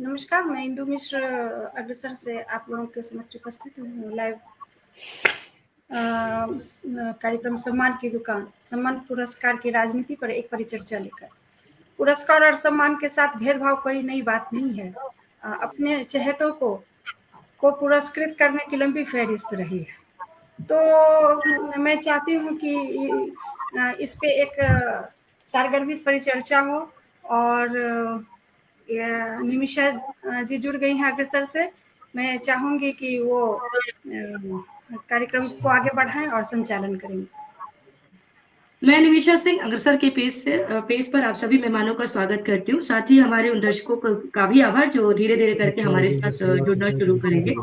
नमस्कार, मैं इंदु मिश्र अग्रसर से आप लोगों के समक्ष उपस्थित हूँ लाइव कार्यक्रम सम्मान की दुकान, सम्मान पुरस्कार की राजनीति पर एक परिचर्चा लेकर। पुरस्कार और सम्मान के साथ भेदभाव कोई नई बात नहीं है। अपने चहेतों को पुरस्कृत करने की लंबी फहरिस्त रही है। तो मैं चाहती हूँ कि इस पे एक सारगर्भित परिचर्चा हो और निमिषा जी जुड़ गई हैं अग्रसर से। मैं चाहूँगी कि वो कार्यक्रम को आगे बढ़ाएं और संचालन करेंगे। मैं निमिषा सिंह अग्रसर के पेज पर आप सभी मेहमानों का स्वागत करती हूँ। साथ ही हमारे उन दर्शकों का भी आभार जो धीरे धीरे करके हमारे साथ जुड़ना शुरू करेंगे।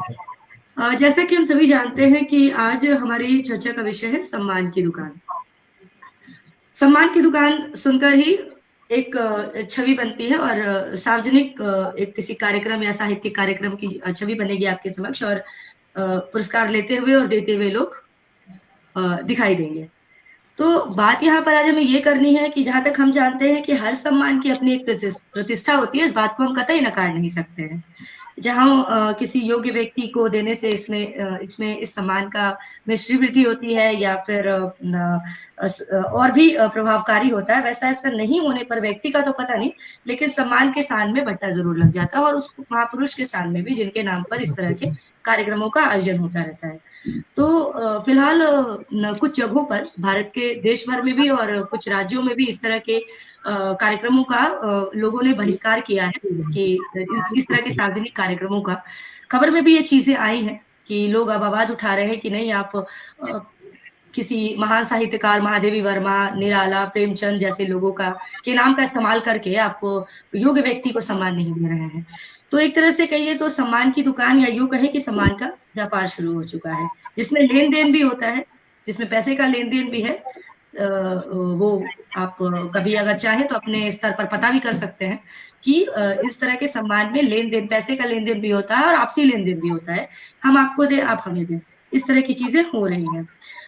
जैसा कि हम सभी जानते हैं कि आज हमारी चर्चा का विषय है सम्मान की दुकान। सम्मान की दुकान सुनकर ही एक छवि बनती है और सार्वजनिक एक किसी कार्यक्रम या साहित्यिक कार्यक्रम की छवि बनेगी आपके समक्ष और पुरस्कार लेते हुए और देते हुए लोग दिखाई देंगे। तो बात यहाँ पर आज हमें ये करनी है कि जहां तक हम जानते हैं कि हर सम्मान की अपनी एक प्रतिष्ठा होती है, इस बात को हम कतई नकार नहीं सकते हैं। जहां किसी योग्य व्यक्ति को देने से इसमें इस सम्मान का में श्रीवृद्धि होती है या फिर और भी प्रभावकारी होता है, वैसा ऐसा नहीं होने पर व्यक्ति का तो पता नहीं, लेकिन सम्मान के स्थान में बट्टा जरूर लग जाता है और उस महापुरुष के स्थान में भी जिनके नाम पर इस तरह के कार्यक्रमों का आयोजन होता रहता है। तो फिलहाल कुछ जगहों पर भारत के देश भर में भी और कुछ राज्यों में भी इस तरह के कार्यक्रमों का लोगों ने बहिष्कार किया है कि इस तरह के सार्वजनिक कार्यक्रमों का। खबर में भी ये चीजें आई हैं कि लोग अब आवाज उठा रहे हैं कि नहीं, आप किसी महान साहित्यकार महादेवी वर्मा, निराला, प्रेमचंद जैसे लोगों के नाम का इस्तेमाल करके आप योग्य व्यक्ति को सम्मान नहीं दे रहे हैं। तो एक तरह से कहिए तो सम्मान की दुकान या यूं कहे कि सम्मान का व्यापार शुरू हो चुका है, जिसमें लेन देन भी होता है, जिसमें पैसे का लेन देन भी है। वो आप कभी अगर चाहे तो अपने स्तर पर पता भी कर सकते हैं कि इस तरह के सम्मान में लेन देन, पैसे का लेन देन भी होता है और आपसी लेन देन भी होता है। हम आपको दे, आप हमें दें, इस तरह की चीजें हो रही हैं।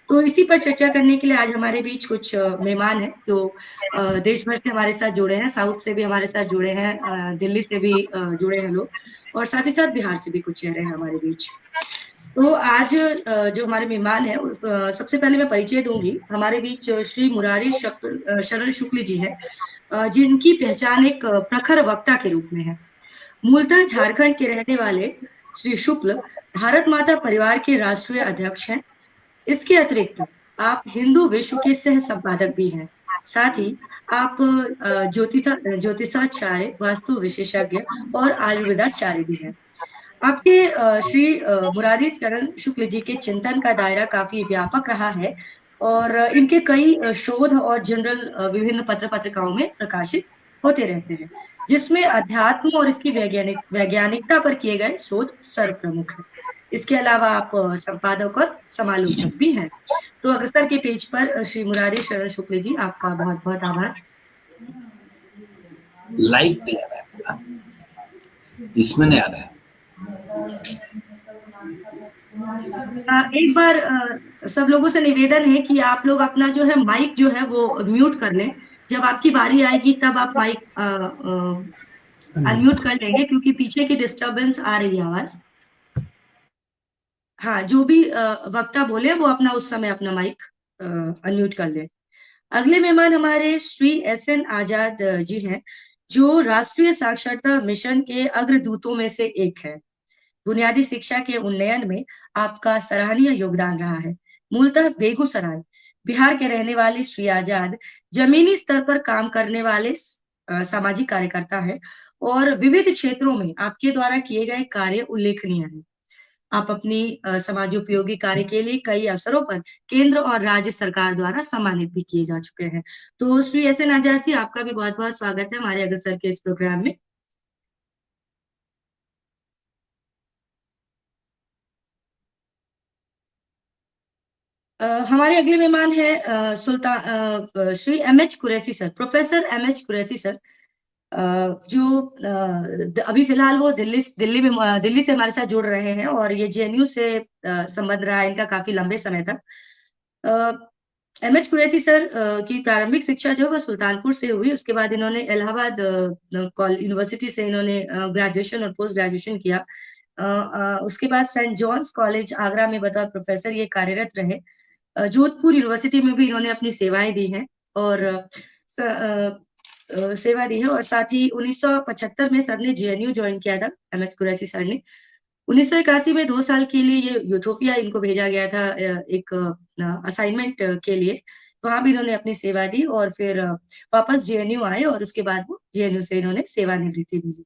तो इसी पर चर्चा करने के लिए आज हमारे बीच कुछ मेहमान हैं जो देश भर से हमारे साथ जुड़े हैं, साउथ से भी हमारे साथ जुड़े हैं, दिल्ली से भी जुड़े हैं लोग, और साथ ही साथ बिहार से भी कुछ चेहरे हैं हमारे बीच। तो आज जो हमारे मेहमान हैं, सबसे पहले मैं परिचय दूंगी। हमारे बीच श्री मुरारी शरण शुक्ल जी हैं, जिनकी पहचान एक प्रखर वक्ता के रूप में है। मूलतः झारखंड के रहने वाले श्री शुक्ल भारत माता परिवार के राष्ट्रीय अध्यक्ष हैं। इसके अतिरिक्त आप हिंदू विश्व के सह संपादक भी हैं। साथ ही आप ज्योतिषाचार्य, वास्तु विशेषज्ञ और आयुर्वेदाचार्य भी हैं। आपके श्री मुरारी शरण शुक्ल जी के चिंतन का दायरा काफी व्यापक रहा है और इनके कई शोध और जनरल विभिन्न पत्र पत्रिकाओं में प्रकाशित होते रहते हैं, जिसमें अध्यात्म और इसकी वैज्ञानिकता पर किए गए शोध सर्वप्रमुख है। इसके अलावा आप संपादक और समालोचक भी हैं। तो अग्रसर के पेज पर श्री मुरारी शरण शुक्ल जी, आपका बहुत बहुत आभार। लाइव पे आ रहा है, इसमें नहीं आ रहा है। एक बार सब लोगों से निवेदन है कि आप लोग अपना जो है माइक जो है वो म्यूट कर लें। जब आपकी बारी आएगी तब आप माइक अनम्यूट कर लेंगे, क्योंकि पीछे की डिस्टरबेंस आ रही है आवाज। हाँ, जो भी वक्ता बोले वो अपना उस समय अपना माइक अनम्यूट कर ले। अगले मेहमान हमारे श्री SN आजाद जी हैं, जो राष्ट्रीय साक्षरता मिशन के अग्रदूतों में से एक है। बुनियादी शिक्षा के उन्नयन में आपका सराहनीय योगदान रहा है। मूलतः बेगूसराय, बिहार के रहने वाले श्री आजाद जमीनी स्तर पर काम करने वाले सामाजिक कार्यकर्ता है और विविध क्षेत्रों में आपके द्वारा किए गए कार्य उल्लेखनीय है। आप अपनी समाजोपयोगी कार्य के लिए कई अवसरों पर केंद्र और राज्य सरकार द्वारा सम्मानित भी किए जा चुके हैं। तो श्री SN आजाद जी, आपका भी बहुत बहुत स्वागत है हमारे अग्रसर के इस प्रोग्राम में। हमारे अगले मेहमान है Shri MH Qureshi sir, professor MH Qureshi sir, जो अभी फिलहाल वो दिल्ली से हमारे साथ जुड़ रहे हैं और ये JNU से संबंध रहा है इनका काफी लंबे समय तक। एमएच कुरैशी सर की प्रारंभिक शिक्षा जो है वह सुल्तानपुर से हुई। उसके बाद इन्होंने इलाहाबाद यूनिवर्सिटी से इन्होंने ग्रेजुएशन और पोस्ट ग्रेजुएशन किया। उसके बाद सेंट जॉन्स कॉलेज आगरा में बतौर प्रोफेसर ये कार्यरत रहे। जोधपुर यूनिवर्सिटी में भी इन्होंने अपनी सेवाएं दी हैं और सेवा दी है। और साथ ही 1975 में सर ने जेएनयू ज्वाइन किया था, एमएच कुरैशी सर ने। 1981 में 2 साल के लिए ये यूथोपिया इनको भेजा गया था एक असाइनमेंट के लिए। वहां भी इन्होंने अपनी सेवा दी और फिर वापस जेएनयू आए और उसके बाद वो जेएनयू से इन्होंने सेवानिवृत्ति ली।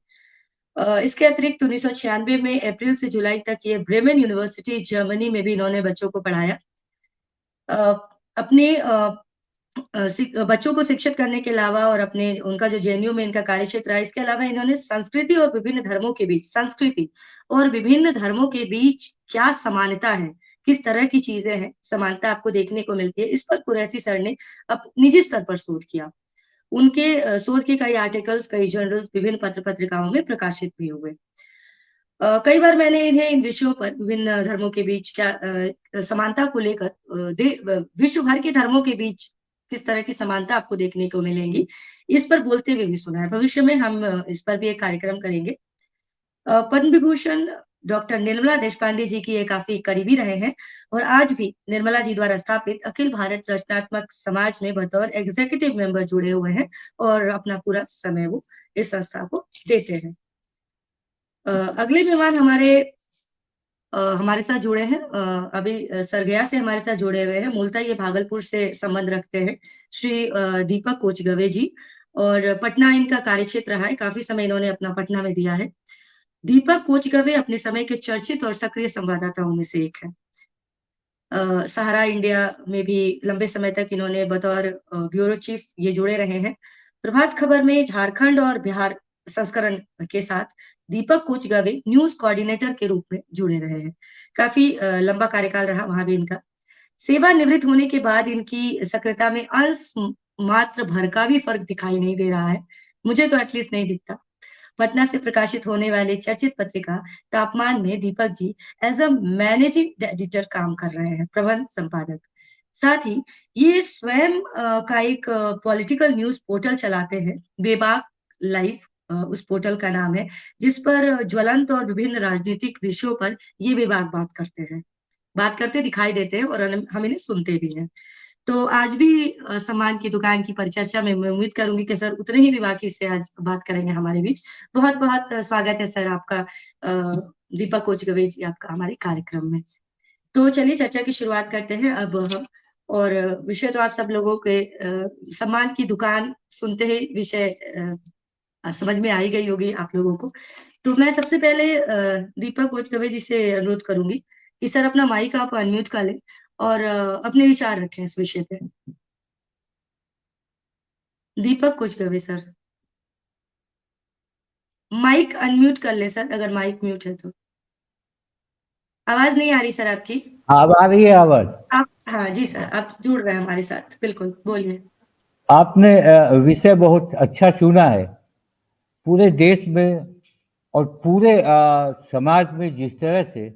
इसके अतिरिक्त 1996 में अप्रैल से जुलाई तक ये ब्रेमेन यूनिवर्सिटी जर्मनी में भी इन्होंने बच्चों को पढ़ाया। अपने बच्चों को शिक्षित करने के अलावा और अपने उनका जो जेएनयू में इनका कार्यक्षेत्र है, इसके अलावा इन्होंने संस्कृति और विभिन्न धर्मों के बीच क्या समानता है, किस तरह की चीजें हैं, समानता आपको देखने को मिलती है, इस पर कुरैशी सर ने निजी स्तर पर शोध किया। उनके शोध के कई आर्टिकल्स, कई जर्नल्स विभिन्न पत्र पत्रिकाओं में प्रकाशित भी हुए। कई बार मैंने इन्हें इन विषयों पर विभिन्न धर्मों के बीच क्या समानता को लेकर विश्व भर के धर्मों के बीच किस तरह की समानता आपको देखने को मिलेंगी, इस पर बोलते हुए भी सुना है। भविष्य में हम इस पर भी एक कार्यक्रम करेंगे। पद्म विभूषण डॉक्टर निर्मला देशपांडे जी की ये काफी करीबी रहे हैं और आज भी निर्मला जी द्वारा स्थापित अखिल भारत रचनात्मक समाज में बतौर एग्जीक्यूटिव मेंबर जुड़े हुए हैं और अपना पूरा समय वो इस संस्था को देते हैं। अगले मेहमान हमारे साथ जुड़े हैं, अभी सरगया से हमारे साथ जुड़े हुए हैं। मूलतः ये भागलपुर से संबंध रखते हैं, श्री दीपक कोचगवे जी, और पटना इनका कार्यक्षेत्र रहा है, काफी समय इन्होंने अपना पटना में दिया है। दीपक कोचगवे अपने समय के चर्चित और सक्रिय संवाददाताओं में से एक है। सहारा इंडिया में भी लंबे समय तक इन्होंने बतौर ब्यूरो चीफ ये जुड़े रहे हैं। प्रभात खबर में झारखंड और बिहार संस्करण के साथ दीपक कोचगवे न्यूज कोऑर्डिनेटर के रूप में जुड़े रहे हैं। काफी लंबा कार्यकाल रहा वहां भी इनका। सेवानिवृत्त होने के बाद इनकी सक्रियता में अंश मात्र भर का भी फर्क दिखाई नहीं दे रहा है, मुझे तो एटलीस्ट नहीं दिखता। पटना से प्रकाशित होने वाले चर्चित पत्रिका तापमान में Deepak ji as a managing editor काम कर रहे हैं, प्रबंध संपादक। साथ ही ये स्वयं का एक पॉलिटिकल न्यूज पोर्टल चलाते हैं, बेबाक लाइव उस पोर्टल का नाम है, जिस पर ज्वलंत और विभिन्न राजनीतिक विषयों पर ये बेबाक बात करते दिखाई देते हैं और हम इन्हें सुनते भी हैं। तो आज भी सम्मान की दुकान की परिचर्चा में मैं उम्मीद करूंगी कि सर उतने ही बाकी से आज बात करेंगे हमारे बीच। बहुत बहुत स्वागत है सर आपका, दीपक कोचगवे जी आपका हमारे कार्यक्रम में। तो चलिए चर्चा की शुरुआत करते हैं अब हम, और विषय तो आप सब लोगों के सम्मान की दुकान सुनते ही विषय समझ में आई गई होगी आप लोगों को। तो मैं सबसे पहले दीपक कोचगवे जी से अनुरोध करूंगी कि सर अपना माइक आप अनम्यूट कर लें और अपने विचार रखें इस विषय पे। दीपक कोचगवे सर, माइक अनम्यूट कर ले सर, अगर माइक म्यूट है तो। आवाज नहीं आ रही सर आपकी। अब आ रही है आवाज? आप, हाँ जी सर, आप जुड़ रहे हैं हमारे साथ, बिल्कुल बोलिए। आपने विषय बहुत अच्छा चुना है। पूरे देश में और पूरे समाज में जिस तरह से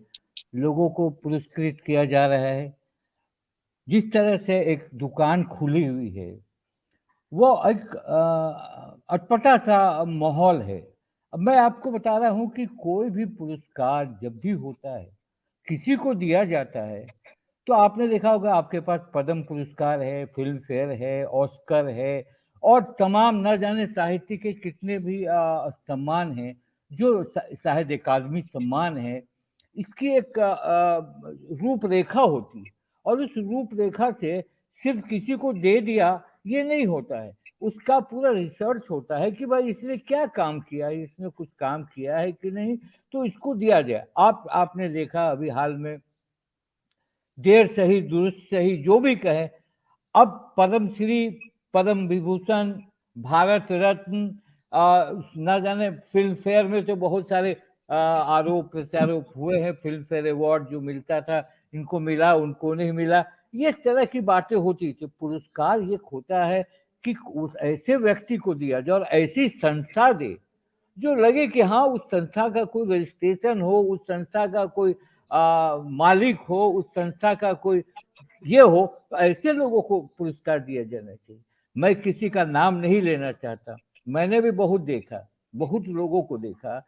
लोगों को पुरस्कृत किया जा रहा है, जिस तरह से एक दुकान खुली हुई है, वो एक अटपटा सा माहौल है। अब मैं आपको बता रहा हूँ कि कोई भी पुरस्कार जब भी होता है, किसी को दिया जाता है, तो आपने देखा होगा आपके पास पद्म पुरस्कार है, फिल्म फेयर है, ऑस्कर है और तमाम न जाने साहित्य के कितने भी सम्मान हैं, जो शायद अकादमी सम्मान है। इसकी एक रूपरेखा होती है और उस रूपरेखा से सिर्फ किसी को दे दिया ये नहीं होता है, उसका पूरा रिसर्च होता है कि भाई इसने क्या काम किया है, इसने कुछ काम किया है कि नहीं, तो इसको दिया जाए। आपने देखा अभी हाल में, देर सही दुरुस्त सही जो भी कहे, अब पद्मश्री, पद्म विभूषण, भारत रत्न, न जाने फिल्म फेयर में तो बहुत सारे आरोप प्रत्यारोप हुए हैं। फिल्म फेयर अवार्ड जो मिलता था, इनको मिला उनको नहीं मिला, ये तरह की बातें होती थी। पुरस्कार ये होता है कि उस ऐसे व्यक्ति को दिया जाए और ऐसी संस्था दे जो लगे कि हाँ उस संस्था का कोई रजिस्ट्रेशन हो, उस संस्था का कोई मालिक हो, उस संस्था का कोई ये हो तो ऐसे लोगों को पुरस्कार दिया जाना चाहिए। मैं किसी का नाम नहीं लेना चाहता, मैंने भी बहुत देखा, बहुत लोगों को देखा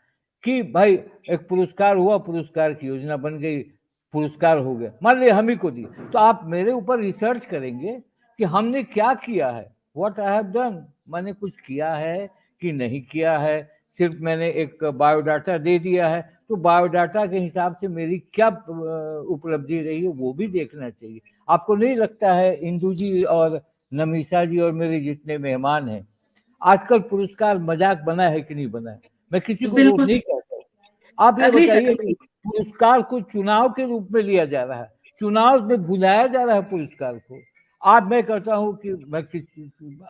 कि भाई एक पुरस्कार हुआ, पुरस्कार की योजना बन गई, पुरस्कार हो गया, मान लिया हम ही को दिए, तो आप मेरे ऊपर रिसर्च करेंगे कि हमने क्या किया है, व्हाट आई हैव डन, मैंने कुछ किया है कि नहीं किया है, सिर्फ मैंने एक बायोडाटा दे दिया है, तो बायोडाटा के हिसाब से मेरी क्या उपलब्धि रही है वो भी देखना चाहिए। आपको नहीं लगता है इंदू जी और नमीशा जी और मेरे जितने मेहमान हैं, आजकल पुरस्कार मजाक बना है कि नहीं बना है? मैं किसी को वोट नहीं कहता, आप ये बताइए पुरस्कार को चुनाव के रूप में लिया जा रहा है, चुनाव में भुलाया जा रहा है पुरस्कार को। आज मैं कहता हूँ कि मैं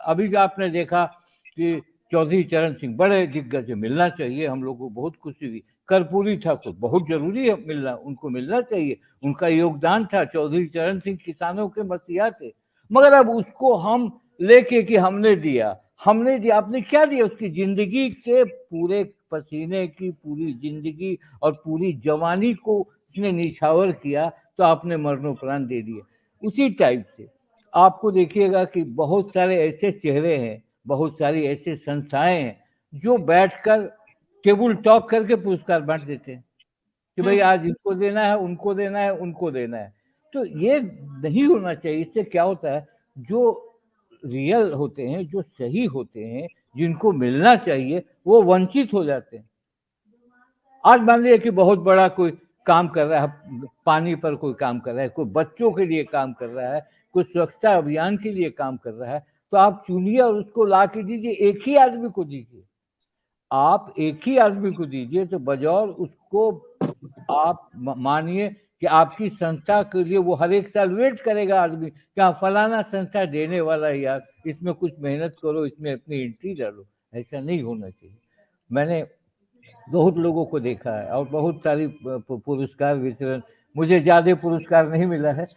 अभी जो आपने देखा कि चौधरी चरण सिंह बड़े दिग्गज मिलना चाहिए, हम लोग को बहुत खुशी हुई। कर्पूरी ठाकुर बहुत जरूरी है मिलना, उनको मिलना चाहिए, उनका योगदान था। चौधरी चरण सिंह किसानों के मसीहा थे, मगर अब उसको हम लेके कि हमने दिया, हमने दिया, आपने क्या दिया? उसकी जिंदगी के पूरे पसीने की पूरी जिंदगी और पूरी जवानी को उसने निछावर किया, तो आपने मरणोपरांत दे दिया। उसी टाइप से आपको देखिएगा कि बहुत सारे ऐसे चेहरे हैं, बहुत सारी ऐसे संस्थाएं हैं जो बैठकर टेबल टॉक करके पुरस्कार बांट देते हैं कि भाई आज इनको देना है, उनको देना है, उनको देना है। तो ये नहीं होना चाहिए। इससे क्या होता है, जो रियल होते हैं, जो सही होते हैं, जिनको मिलना चाहिए, वो वंचित हो जाते हैं। आज मान लिया कि बहुत बड़ा कोई काम कर रहा है, पानी पर कोई काम कर रहा है, कोई बच्चों के लिए काम कर रहा है, कोई स्वच्छता अभियान के लिए काम कर रहा है, तो आप चुनिए और उसको ला के दीजिए, एक ही आदमी को दीजिए, आप एक ही आदमी को दीजिए, तो बजौर उसको आप मानिए कि आपकी संस्था के लिए वो हर एक साल वेट करेगा आदमी, क्या फलाना संस्था देने वाला है यार, इसमें कुछ मेहनत करो, इसमें अपनी एंट्री डालो। ऐसा नहीं होना चाहिए। मैंने बहुत लोगों को देखा है और बहुत सारी पुरस्कार वितरण, मुझे ज्यादा पुरस्कार नहीं मिला है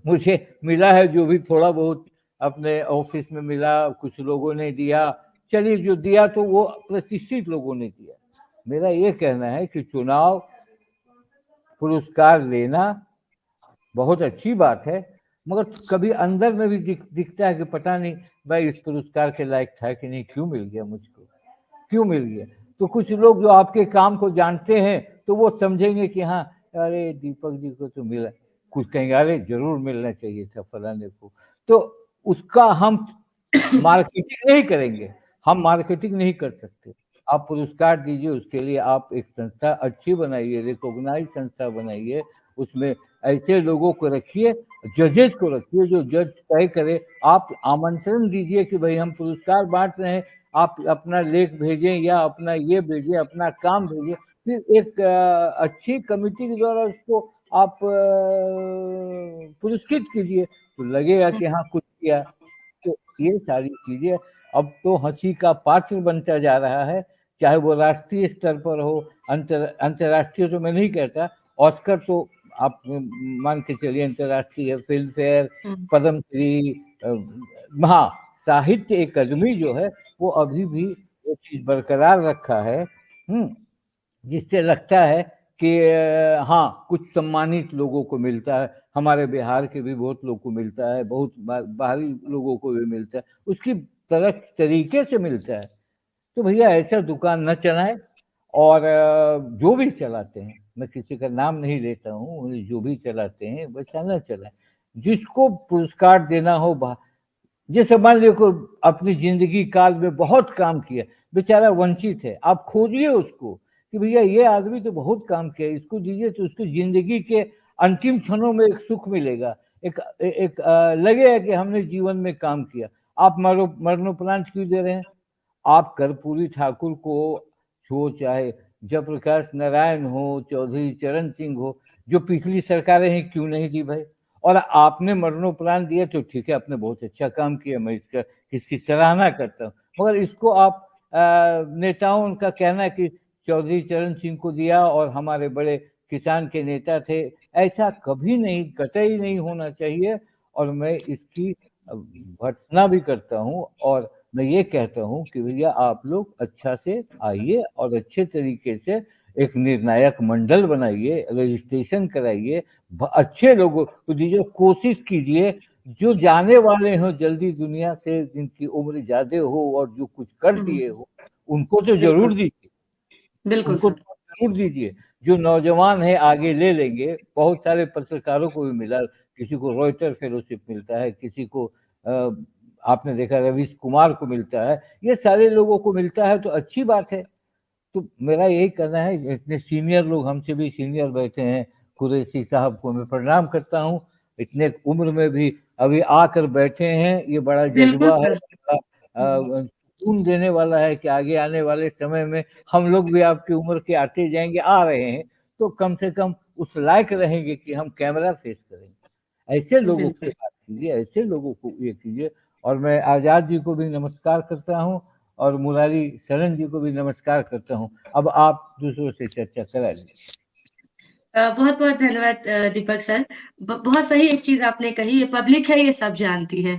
मुझे मिला है जो भी थोड़ा बहुत अपने ऑफिस में मिला, कुछ लोगों ने दिया, चलिए जो दिया तो वो प्रतिष्ठित लोगों ने दिया। मेरा ये कहना है कि चुनाव पुरस्कार लेना बहुत अच्छी बात है, मगर कभी अंदर में भी दिखता है कि पता नहीं भाई इस पुरस्कार के लायक था कि नहीं, क्यों मिल गया मुझको, क्यों मिल गया। तो कुछ लोग जो आपके काम को जानते हैं तो वो समझेंगे कि हाँ अरे दीपक जी को तो मिला, कुछ कहेंगे अरे जरूर मिलना चाहिए था फलाने को, तो उसका हम मार्केटिंग नहीं करेंगे, हम मार्केटिंग नहीं कर सकते। आप पुरस्कार दीजिए, उसके लिए आप एक संस्था अच्छी बनाइए, रिकॉग्नाइज संस्था बनाइए, उसमें ऐसे लोगों को रखिए, जजेस को रखिए जो जज तय करे। आप आमंत्रण दीजिए कि भाई हम पुरस्कार बांट रहे हैं, आप अपना लेख भेजें या अपना ये भेजें, अपना काम भेजें, फिर एक अच्छी कमेटी के द्वारा उसको आप पुरस्कृत कीजिए, तो लगेगा कि हाँ कुछ किया। तो ये सारी चीजें अब तो हंसी का पात्र बनता जा रहा है, चाहे वो राष्ट्रीय स्तर पर हो, अंतर्राष्ट्रीय तो मैं नहीं कहता, ऑस्कर तो आप मान के चलिए अंतर्राष्ट्रीय, फिल्म फेयर, पद्मश्री, हाँ साहित्य अकादमी जो है वो अभी भी वो चीज बरकरार रखा है, जिससे लगता है कि हाँ कुछ सम्मानित लोगों को मिलता है। हमारे बिहार के भी बहुत लोगों को मिलता है, बहुत बाहरी लोगों को भी मिलता है, उसकी तरह तरीके से मिलता है। तो भैया ऐसा दुकान न चलाएं, और जो भी चलाते हैं, मैं किसी का नाम नहीं लेता हूँ, जो भी चलाते हैं वैसा न चलाएं। जिसको पुरस्कार देना हो, जैसे मान लीजिए कोई अपनी जिंदगी काल में बहुत काम किया, बेचारा वंचित है, आप खोजिए उसको कि भैया ये आदमी तो बहुत काम किया, इसको दीजिए, तो उसकी जिंदगी के अंतिम क्षणों में एक सुख मिलेगा, एक लगेगा कि हमने जीवन में काम किया। आप मरणोपरांत क्यों दे रहे हैं? आप कर्पूरी ठाकुर को छो, चाहे जयप्रकाश नारायण हो, चौधरी चरण सिंह हो, जो पिछली सरकारें हैं क्यों नहीं दी भाई? और आपने मरणोपरांत दिया तो ठीक है, आपने बहुत अच्छा काम किया, मैं इसकी सराहना करता हूँ, मगर इसको आप नेताओं उनका कहना कि चौधरी चरण सिंह को दिया और हमारे बड़े किसान के नेता थे, ऐसा कभी नहीं, कतई नहीं होना चाहिए। और मैं इसकी भर्त्सना भी करता हूँ, और मैं ये कहता हूँ कि भैया आप लोग अच्छा से आइए और अच्छे तरीके से एक निर्णायक मंडल बनाइए, रजिस्ट्रेशन कराइए, अच्छे लोगों को दीजिए, कोशिश कीजिए जो जाने वाले हो जल्दी दुनिया से, जिनकी उम्र ज्यादा हो और जो कुछ कर दिए हो, उनको तो जरूर दीजिए, बिल्कुल उनको सर। तो जरूर दीजिए। जो नौजवान है आगे ले लेंगे। बहुत सारे पत्रकारों को भी मिला, किसी को रॉयटर फेलोशिप मिलता है, किसी को आपने देखा रवीश कुमार को मिलता है, ये सारे लोगों को मिलता है तो अच्छी बात है। तो मेरा यही कहना है, इतने सीनियर लोग हमसे भी सीनियर बैठे हैं, कुरैशी साहब को मैं प्रणाम करता हूँ, इतने उम्र में भी अभी आकर बैठे हैं, ये बड़ा जज्बा है, सुकून देने वाला है कि आगे आने वाले समय में हम लोग भी आपकी उम्र के आते जाएंगे, आ रहे हैं तो कम से कम उस लायक रहेंगे कि हम कैमरा फेस करेंगे। ऐसे लोगों से बात कीजिए, ऐसे लोगों को ये कीजिए। और मैं आजाद जी को भी नमस्कार करता हूँ और मुरारी शरण जी को भी नमस्कार करता हूँ। अब आप दूसरों से चर्चा करा लीजिए। बहुत बहुत धन्यवाद दीपक सर। बहुत सही एक चीज आपने कही, ये पब्लिक है, ये सब जानती है।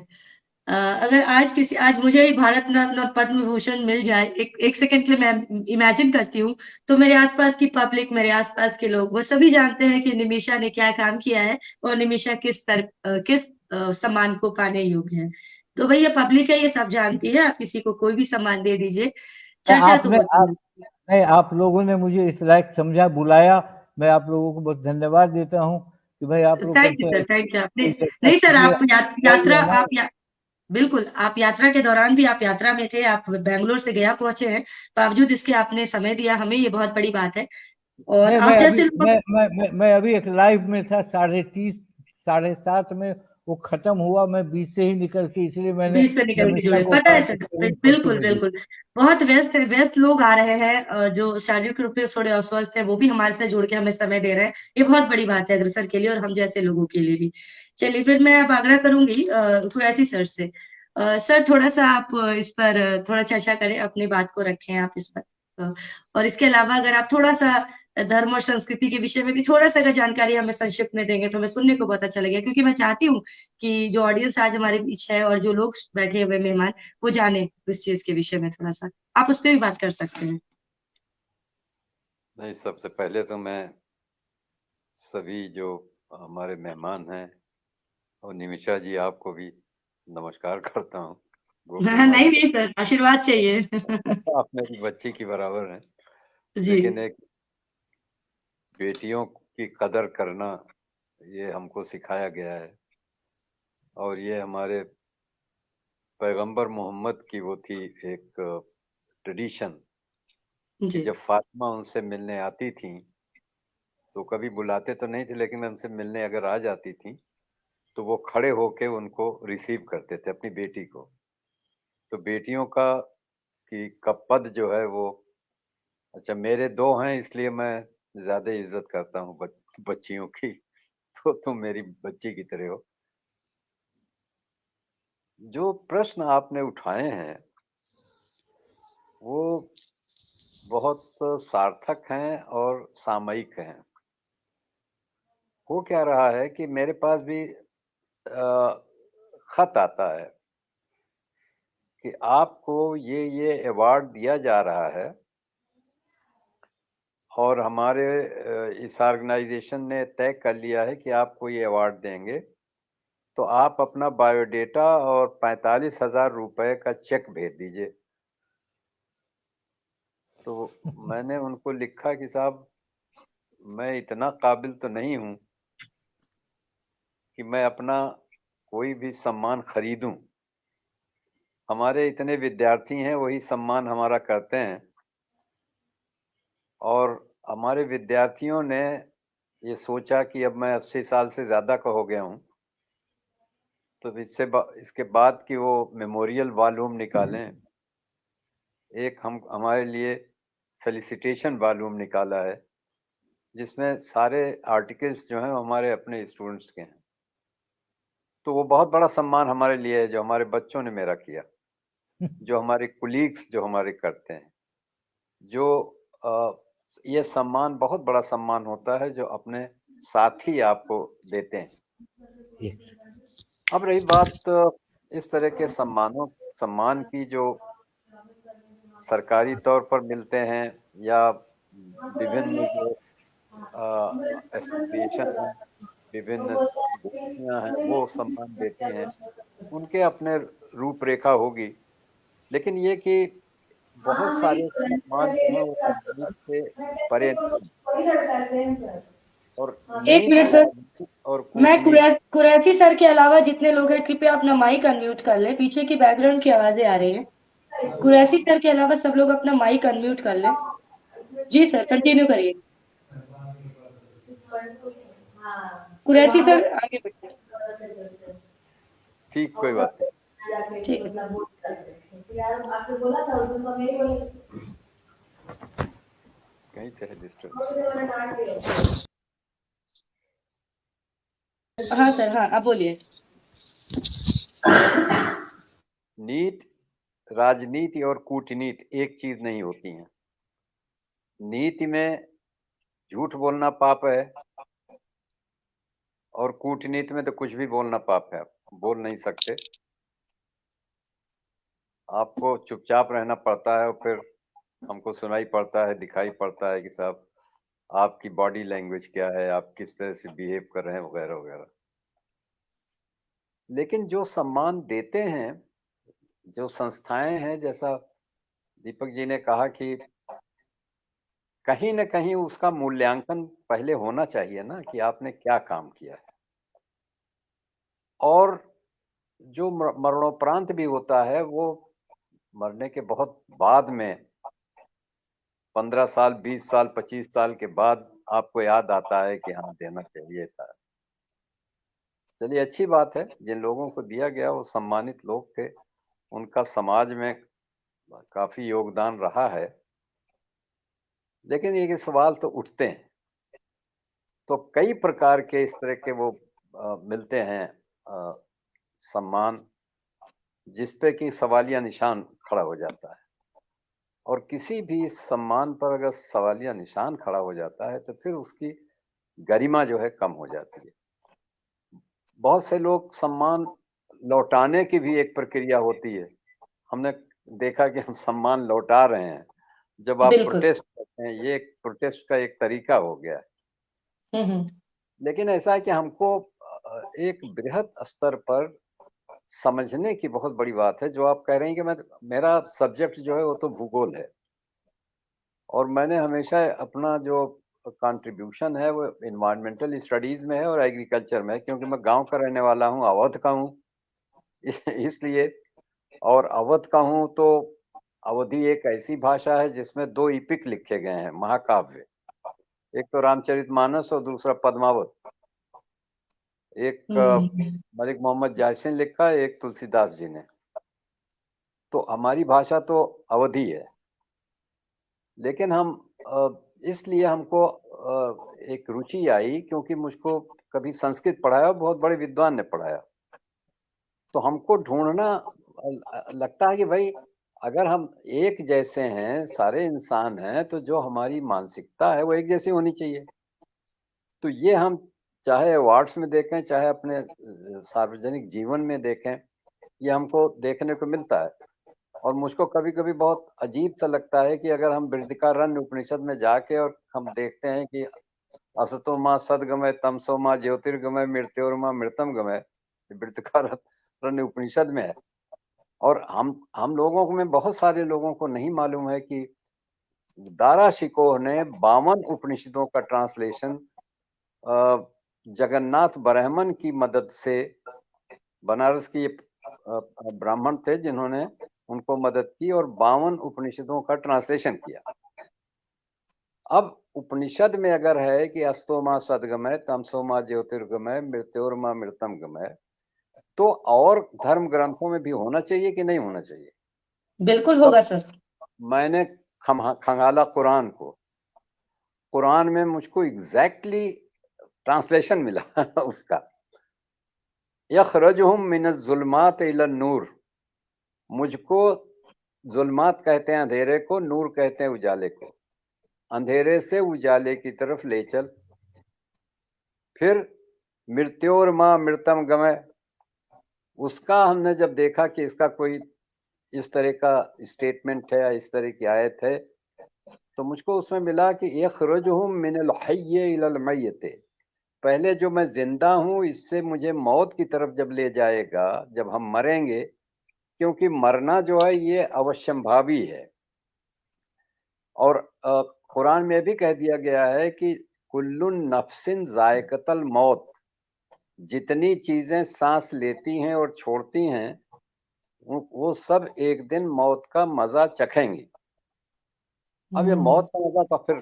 अगर आज मुझे ही भारत रत्न और पद्म भूषण मिल जाए, एक सेकंड के लिए मैं इमेजिन करती हूँ, तो मेरे आसपास की पब्लिक, मेरे आसपास के लोग, वो सभी जानते हैं कि निमिषा ने क्या काम किया है और निमिषा किस सम्मान को पाने योग्य है। तो भैया पब्लिक है, ये सब जानती है, आप किसी को कोई भी सम्मान दे दीजिए, चर्चा तो होती है। नहीं, आप लोगों ने मुझे इस लायक समझा, बुलाया, मैं आप लोगों को बहुत धन्यवाद देता हूँ कि भाई आप लोग thank you sir, thank you. आपने नहीं सर, कीजिए। आप यात्रा बिल्कुल, आप यात्रा के दौरान भी, आप यात्रा में थे, आप बेंगलोर से गया पहुंचे हैं, बावजूद इसके आपने समय दिया हमें, ये बहुत बड़ी बात है। और नहीं, आप जैसे लोग, मैं अभी एक लाइव में था 30:30 7:30 में, वो खत्म हुआ, मैं बीच से ही निकल के, इसलिए मैंने बीच से निकल के निमिषा जुड़े, को पता है कहा सर, कि बिल्कुल बिल्कुल। बहुत व्यस्त लोग आ रहे हैं, जो शारीरिक रूप से थोड़े अस्वस्थ है, वो भी हमारे से जुड़ के हमें समय दे रहे हैं, ये बहुत बड़ी बात है अग्रसर के लिए और हम जैसे लोगों के लिए भी। चलिए फिर मैं अब आग्रह करूंगी कुरैशी सर से। सर थोड़ा सा आप इस पर थोड़ा चर्चा करें, अपनी बात को रखें आप इस पर। और इसके अलावा अगर आप थोड़ा सा धर्म और संस्कृति के विषय में भी थोड़ा सा अगर जानकारी हमें संक्षिप्त में देंगे तो हमें सुनने को बहुत अच्छा लगेगा, क्योंकि मैं चाहती हूँ कि जो ऑडियंस आज हमारे बीच है और जो लोग बैठे हुए मेहमान, वो जाने इस चीज के विषय में थोड़ा सा, आप उस पर भी बात कर सकते हैं। नहीं, सबसे पहले तो मैं सभी जो हमारे मेहमान हैं और निमिषा जी, आपको भी नमस्कार करता हूँ। नहीं नहीं सर, आशीर्वाद चाहिए। आप मेरी बच्ची की बराबर हैं। जी। लेकिन एक बेटियों की कदर करना, ये हमको सिखाया गया है, और ये हमारे पैगंबर मोहम्मद की वो थी एक ट्रेडिशन कि जब फातिमा उनसे मिलने आती थी तो कभी बुलाते तो नहीं थे, लेकिन उनसे मिलने अगर आ जाती थी तो वो खड़े होके उनको रिसीव करते थे, अपनी बेटी को। तो बेटियों का पद जो है वो, अच्छा मेरे 2 हैं इसलिए मैं ज्यादा इज्जत करता हूँ बच्चियों की, तो तुम मेरी बच्ची की तरह हो। जो प्रश्न आपने उठाए हैं वो बहुत सार्थक हैं और सामयिक हैं। हो क्या रहा है कि मेरे पास भी खत आता है कि आपको ये अवार्ड दिया जा रहा है, और हमारे इस ऑर्गेनाइजेशन ने तय कर लिया है कि आपको ये अवार्ड देंगे, तो आप अपना बायोडेटा और 45,000 रुपए का चेक भेज दीजिए। तो मैंने उनको लिखा कि साहब, मैं इतना काबिल तो नहीं हूं कि मैं अपना कोई भी सम्मान खरीदूं। हमारे इतने विद्यार्थी हैं, वही सम्मान हमारा करते हैं, और हमारे विद्यार्थियों ने ये सोचा कि अब मैं 80 साल से ज्यादा का हो गया हूं, तो इसके बाद की वो मेमोरियल वॉल्यूम निकालें। एक हमारे लिए फेलिसिटेशन वॉल्यूम निकाला है, जिसमें सारे आर्टिकल्स जो हैं हमारे अपने स्टूडेंट्स के हैं। तो वो बहुत बड़ा सम्मान हमारे लिए है, जो हमारे बच्चों ने मेरा किया, जो हमारे कुलीग्स जो हमारे करते हैं, जो ये सम्मान बहुत बड़ा सम्मान होता है जो अपने साथी आपको देते हैं। अब रही बात इस तरह के सम्मान की जो सरकारी तौर पर मिलते हैं या विभिन्न जो एसोसिएशन है, विभिन्न गोष्ठियां हैं, वो सम्मान देती हैं, उनके अपने रूपरेखा होगी। लेकिन ये कि बहुत सारे सम्मान जो है वो नीति से परे नहीं। और एक मिनट सर, और मैं कूटनीति, कुरैशी सर के अलावा जितने लोग हैं कृपया अपना माइक अनम्यूट कर लें, पीछे की बैकग्राउंड की आवाजें आ रही हैं। कुरैशी सर के अलावा सब लोग अपना माइक अनम्यूट कर लें। जी सर, कंटिन्यू करिए। कुरैशी सर आगे बढ़िए। ठीक, कोई बात नहीं। ठीक है। कहीं से है डिस्टर्ब? हाँ सर, हाँ आप बोलिए। नीति, राजनीति और कूटनीति एक चीज नहीं होती है। नीति में झूठ बोलना पाप है और कूटनीति में तो कुछ भी बोलना पाप है, आप बोल नहीं सकते। आपको चुपचाप रहना पड़ता है और फिर हमको सुनाई पड़ता है, दिखाई पड़ता है कि साहब आपकी बॉडी लैंग्वेज क्या है, आप किस तरह से बिहेव कर रहे हैं, वगैरह वगैरह। लेकिन जो सम्मान देते हैं, जो संस्थाएं हैं, जैसा दीपक जी ने कहा कि कहीं न कहीं उसका मूल्यांकन पहले होना चाहिए ना, कि आपने क्या काम किया है। और जो मरणोपरांत भी होता है, वो मरने के बहुत बाद में 15 साल, 20 साल, 25 साल के बाद आपको याद आता है कि हाँ, देना चाहिए था। चलिए, अच्छी बात है। जिन लोगों को दिया गया वो सम्मानित लोग थे, उनका समाज में काफी योगदान रहा है। लेकिन ये सवाल तो उठते हैं, तो कई प्रकार के इस तरह के वो मिलते हैं सम्मान, जिसपे कि सवालिया निशान खड़ा हो जाता है। और किसी भी सम्मान पर अगर सवालिया निशान खड़ा हो जाता है तो फिर उसकी गरिमा जो है कम हो जाती है। बहुत से लोग सम्मान लौटाने की भी एक प्रक्रिया होती है। हमने देखा कि हम सम्मान लौटा रहे हैं जब आप बिल्कुल। प्रोटेस्ट करते हैं, ये एक प्रोटेस्ट का एक तरीका हो गया है। लेकिन ऐसा है कि हमको एक बृहद स्तर पर समझने की बहुत बड़ी बात है। जो आप कह रहे हैं कि मेरा सब्जेक्ट जो है वो तो भूगोल है, और मैंने हमेशा अपना जो कंट्रीब्यूशन है वो इन्वायरमेंटल स्टडीज में है और एग्रीकल्चर में है, क्योंकि मैं गांव का रहने वाला हूँ, अवध का हूँ इसलिए। और अवध का हूँ तो अवधी एक ऐसी भाषा है जिसमें 2 इपिक लिखे गए हैं, महाकाव्य। एक तो रामचरितमानस और दूसरा पद्मावत। एक मलिक मोहम्मद जायसी ने लिखा, एक तुलसीदास जी ने। तो हमारी भाषा तो अवधी है। लेकिन हम इसलिए हमको एक रुचि आई क्योंकि मुझको कभी संस्कृत पढ़ाया, बहुत बड़े विद्वान ने पढ़ाया। तो हमको ढूंढना लगता है कि भाई अगर हम एक जैसे हैं, सारे इंसान हैं, तो जो हमारी मानसिकता है वो एक जैसी होनी चाहिए। तो ये हम चाहे अवार्ड्स में देखें, चाहे अपने सार्वजनिक जीवन में देखें, ये हमको देखने को मिलता है। और मुझको कभी कभी बहुत अजीब सा लगता है कि अगर हम वृद्धिकारण्य उपनिषद में जाके और हम देखते हैं कि असतो माँ सदगमय तमसो माँ ज्योतिर्गमय मृत्योर्मा मृतम गमय, वृद्धिकारण्य उपनिषद में है। और हम लोगों में बहुत सारे लोगों को नहीं मालूम है कि दारा शिकोह ने 52 उपनिषदों का ट्रांसलेशन जगन्नाथ ब्राह्मण की मदद से, बनारस की ब्राह्मण थे जिन्होंने उनको मदद की और 52 उपनिषदों का ट्रांसलेशन किया। अब उपनिषद में अगर है कि अस्तोमा सदगमय तमसोमा ज्योतिर्गमय मृत्योर्मा मृतम गमय, तो और धर्म ग्रंथों में भी होना चाहिए कि नहीं होना चाहिए? बिल्कुल होगा सर। मैंने खंगाला कुरान को, कुरान में मुझको एग्जैक्टली ट्रांसलेशन मिला उसका, यखरजुहुम मिनज़्ज़ुल्मात इलन नूर। मुझको जुल्मात कहते हैं अंधेरे को, नूर कहते हैं उजाले को। अंधेरे से उजाले की तरफ ले चल। फिर मृत्योर माँ मृतम गमय, उसका हमने जब देखा कि इसका कोई इस तरह का स्टेटमेंट है या इस तरह की आयत है तो मुझको उसमें मिला कि यखरुजुहुम मिनल हय्य इलल मय्यत, पहले जो मैं जिंदा हूँ इससे मुझे मौत की तरफ जब ले जाएगा, जब हम मरेंगे, क्योंकि मरना जो है ये अवश्यंभावी है। और कुरान में भी कह दिया गया है कि कुल्लुन नफ्सिन जायकतल मौत, जितनी चीजें सांस लेती हैं और छोड़ती हैं वो सब एक दिन मौत का मजा चखेंगी। अब ये मौत का मजा तो फिर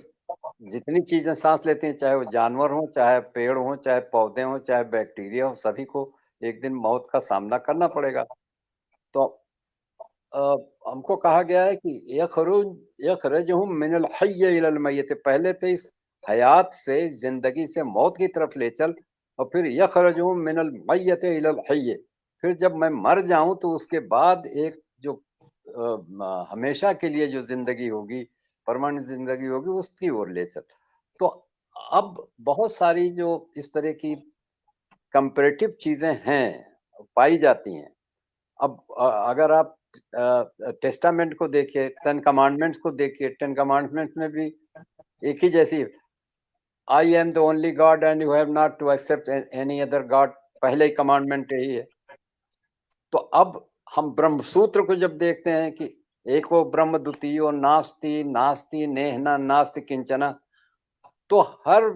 जितनी चीजें सांस लेती हैं, चाहे वो जानवर हो, चाहे पेड़ हो, चाहे पौधे हो, चाहे बैक्टीरिया हो, सभी को एक दिन मौत का सामना करना पड़ेगा। तो हमको कहा गया है कि यखरुजुहुम मिनल हय्य इलल मय्यत, पहले तो इस हयात से, जिंदगी से मौत की तरफ ले चल, और फिर यखरुजुहुम मिनल मय्यत इलल हय्य, फिर जब मैं मर जाऊं तो उसके बाद एक जो हमेशा के लिए जो जिंदगी होगी, परमानेंट जिंदगी होगी, उसकी ओर ले चल। तो अब बहुत सारी जो इस तरह की कंपैरेटिव चीजें हैं, पाई जाती हैं। अब अगर आप टेस्टामेंट को देखिए, 10 कमांडमेंट्स को देखिए, 10 कमांडमेंट्स में भी एक ही जैसी, I am the only god and you have not to accept any other god, पहले ही कमांडमेंट यही है। तो अब हम ब्रह्म सूत्र को जब देखते हैं कि एको ब्रह्म द्वितीयो नास्ति नास्ति नेहना नास्ति किंचना, तो हर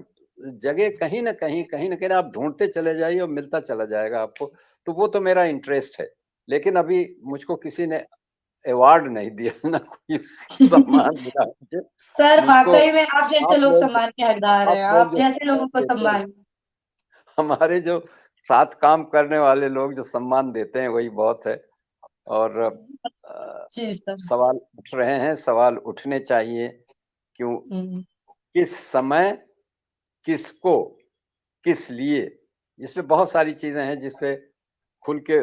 जगह कहीं ना कहीं आप ढूंढते चले जाइए और मिलता चला जाएगा आपको। तो वो तो मेरा इंटरेस्ट है, लेकिन अभी मुझको किसी ने अवार्ड नहीं दिया, ना कोई सम्मान मिला मुझे। सर मुझको वाकई में आप जैसे लोग सम्मान के हकदार हैं, आप जो जैसे लोगों को सम्मान। हमारे जो साथ काम करने वाले लोग जो सम्मान देते हैं वही बहुत है। और जी सर। सवाल उठ रहे हैं, सवाल उठने चाहिए, क्यों, किस समय, किसको, किस लिए, इसमें बहुत सारी चीजें हैं जिसपे खुल के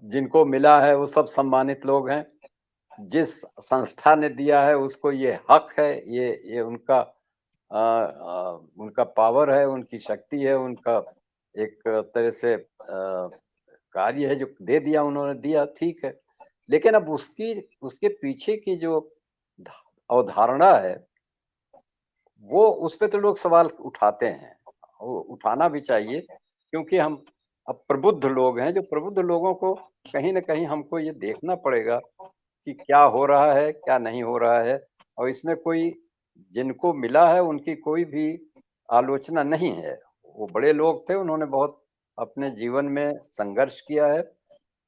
जिनको मिला है वो सब सम्मानित लोग हैं। जिस संस्था ने दिया है उसको ये हक है, ये उनका उनका पावर है, उनकी शक्ति है, उनका एक तरह से कार्य है जो दे दिया, उन्होंने दिया, ठीक है। लेकिन अब उसके पीछे की जो अवधारणा है वो, उस पे तो लोग सवाल उठाते हैं, वो उठाना भी चाहिए, क्योंकि हम अब प्रबुद्ध लोग हैं। जो प्रबुद्ध लोगों को कहीं ना कहीं हमको ये देखना पड़ेगा कि क्या हो रहा है, क्या नहीं हो रहा है। और इसमें कोई, जिनको मिला है उनकी कोई भी आलोचना नहीं है। वो बड़े लोग थे, उन्होंने बहुत अपने जीवन में संघर्ष किया है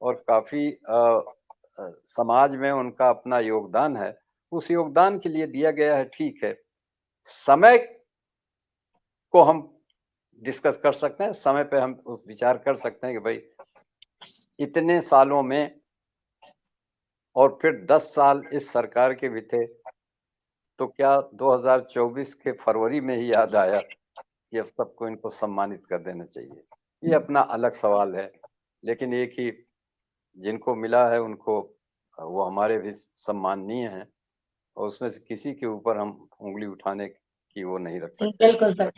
और काफी समाज में उनका अपना योगदान है। उस योगदान के लिए दिया गया है, ठीक है। समय को हम डिस्कस कर सकते हैं, समय पे हम विचार कर सकते हैं कि भाई इतने सालों में, और फिर 10 साल इस सरकार के भी थे, तो क्या 2024 के फरवरी में ही याद आया कि अब सबको इनको सम्मानित कर देना चाहिए? ये अपना अलग सवाल है, लेकिन एक ही, जिनको मिला है उनको, वो हमारे भी सम्माननीय हैं, और उसमें से किसी के ऊपर हम उंगली उठाने की वो नहीं रख सकते। बिल्कुल सर,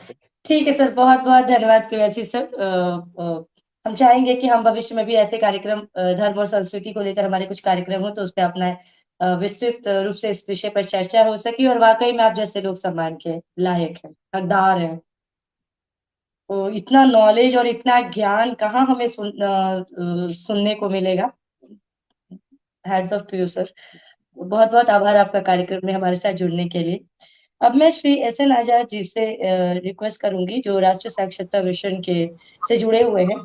ठीक है सर, बहुत बहुत धन्यवाद केवैसी सर। हम चाहेंगे कि हम भविष्य में भी ऐसे कार्यक्रम, धर्म और संस्कृति को लेकर हमारे कुछ कार्यक्रम हो तो उस पर अपना विस्तृत रूप से इस विषय पर चर्चा हो सके। और वाकई में आप जैसे लोग सम्मान के लायक हैं, हकदार हैं। तो इतना नॉलेज और इतना ज्ञान कहाँ हमें सुनने को मिलेगा। Hats off to you sir. बहुत बहुत आभार आपका कार्यक्रम में हमारे साथ जुड़ने के लिए। अब मैं श्री SN आजाद जी से रिक्वेस्ट करूंगी, जो राष्ट्रीय साक्षरता मिशन के से जुड़े हुए हैं,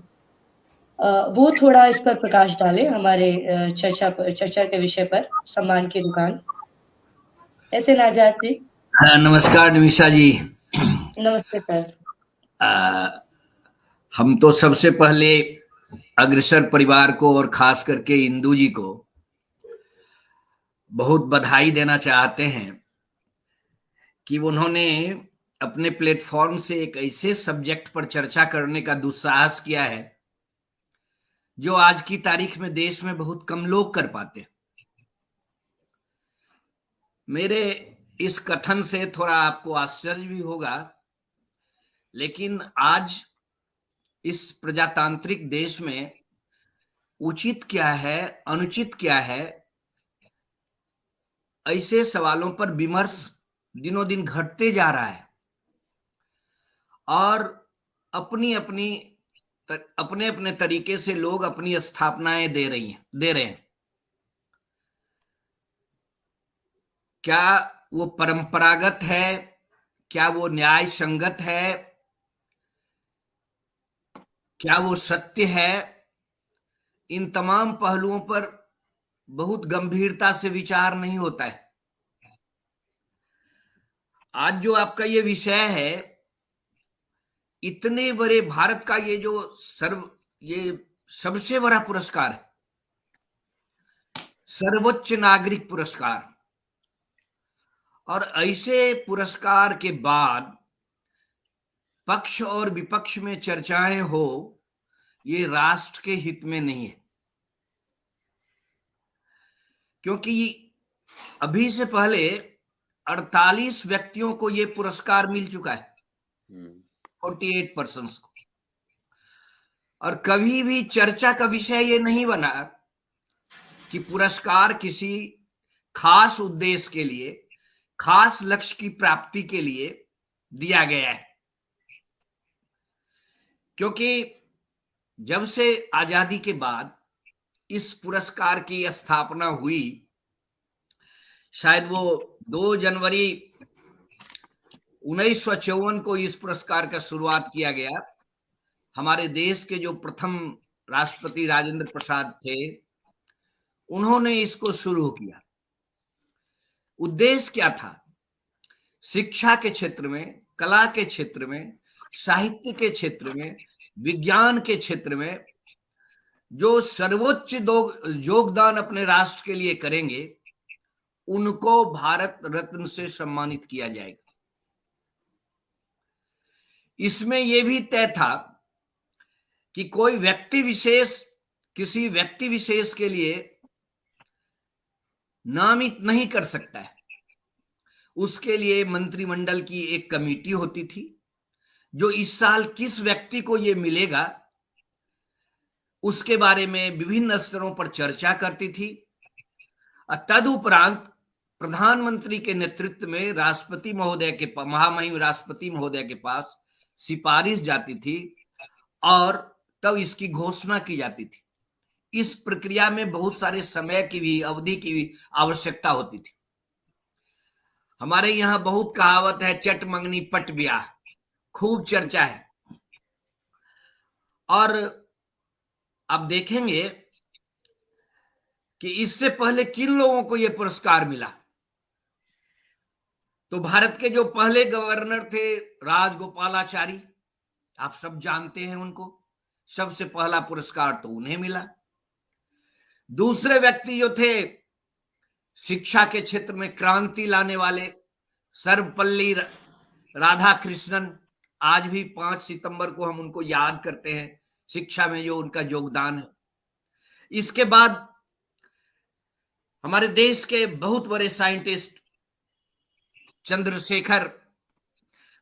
वो थोड़ा इस पर प्रकाश डालें, हमारे चर्चा के विषय पर, सम्मान की दुकान। SN आजाद जी। नमस्कार निमिषा जी। नमस्ते सर। हम तो सबसे पहले अग्रसर परिवार को और खास करके इंदू जी को बहुत बधाई देना चाहते हैं कि उन्होंने अपने प्लेटफॉर्म से एक ऐसे सब्जेक्ट पर चर्चा करने का दुस्साहस किया है जो आज की तारीख में देश में बहुत कम लोग कर पाते। मेरे इस कथन से थोड़ा आपको आश्चर्य भी होगा, लेकिन आज इस प्रजातांत्रिक देश में उचित क्या है, अनुचित क्या है, ऐसे सवालों पर विमर्श दिनों दिन घटते जा रहा है और अपने अपने तरीके से लोग अपनी स्थापनाएं दे रहे हैं। क्या वो परंपरागत है, क्या वो न्याय संगत है, क्या वो सत्य है, इन तमाम पहलुओं पर बहुत गंभीरता से विचार नहीं होता है। आज जो आपका ये विषय है, इतने बड़े भारत का ये जो ये सबसे बड़ा पुरस्कार है, सर्वोच्च नागरिक पुरस्कार, और ऐसे पुरस्कार के बाद पक्ष और विपक्ष में चर्चाएं हो, ये राष्ट्र के हित में नहीं है। क्योंकि अभी से पहले 48 व्यक्तियों को ये पुरस्कार मिल चुका है, 48 पर्सन्स को, और कभी भी चर्चा का विषय ये नहीं बना कि पुरस्कार किसी खास उद्देश्य के लिए, खास लक्ष्य की प्राप्ति के लिए दिया गया है। क्योंकि जब से आजादी के बाद इस पुरस्कार की स्थापना हुई, शायद वो 2 जनवरी 1954 को इस पुरस्कार का शुरुआत किया गया। हमारे देश के जो प्रथम राष्ट्रपति राजेंद्र प्रसाद थे, उन्होंने इसको शुरू किया। उद्देश्य क्या था? शिक्षा के क्षेत्र में, कला के क्षेत्र में, साहित्य के क्षेत्र में, विज्ञान के क्षेत्र में जो सर्वोच्च योगदान अपने राष्ट्र के लिए करेंगे, उनको भारत रत्न से सम्मानित किया जाएगा। इसमें यह भी तय था कि कोई व्यक्ति विशेष किसी व्यक्ति विशेष के लिए नामित नहीं कर सकता है। उसके लिए मंत्रिमंडल की एक कमेटी होती थी जो इस साल किस व्यक्ति को ये मिलेगा उसके बारे में विभिन्न स्तरों पर चर्चा करती थी। तदुपरांत प्रधानमंत्री के नेतृत्व में राष्ट्रपति महोदय के महामहिम राष्ट्रपति महोदय के पास सिफारिश जाती थी और तब इसकी घोषणा की जाती थी। इस प्रक्रिया में बहुत सारे समय की भी, अवधि की भी आवश्यकता होती थी। हमारे यहाँ बहुत कहावत है, चट मंगनी पट ब्याह, खूब चर्चा है। और अब देखेंगे कि इससे पहले किन लोगों को यह पुरस्कार मिला। तो भारत के जो पहले गवर्नर थे राजगोपालाचारी, आप सब जानते हैं उनको, सबसे पहला पुरस्कार तो उन्हें मिला। दूसरे व्यक्ति जो थे शिक्षा के क्षेत्र में क्रांति लाने वाले सर्वपल्ली राधाकृष्णन, आज भी 5 सितंबर को हम उनको याद करते हैं, शिक्षा में जो उनका योगदान है। इसके बाद हमारे देश के बहुत बड़े साइंटिस्ट चंद्रशेखर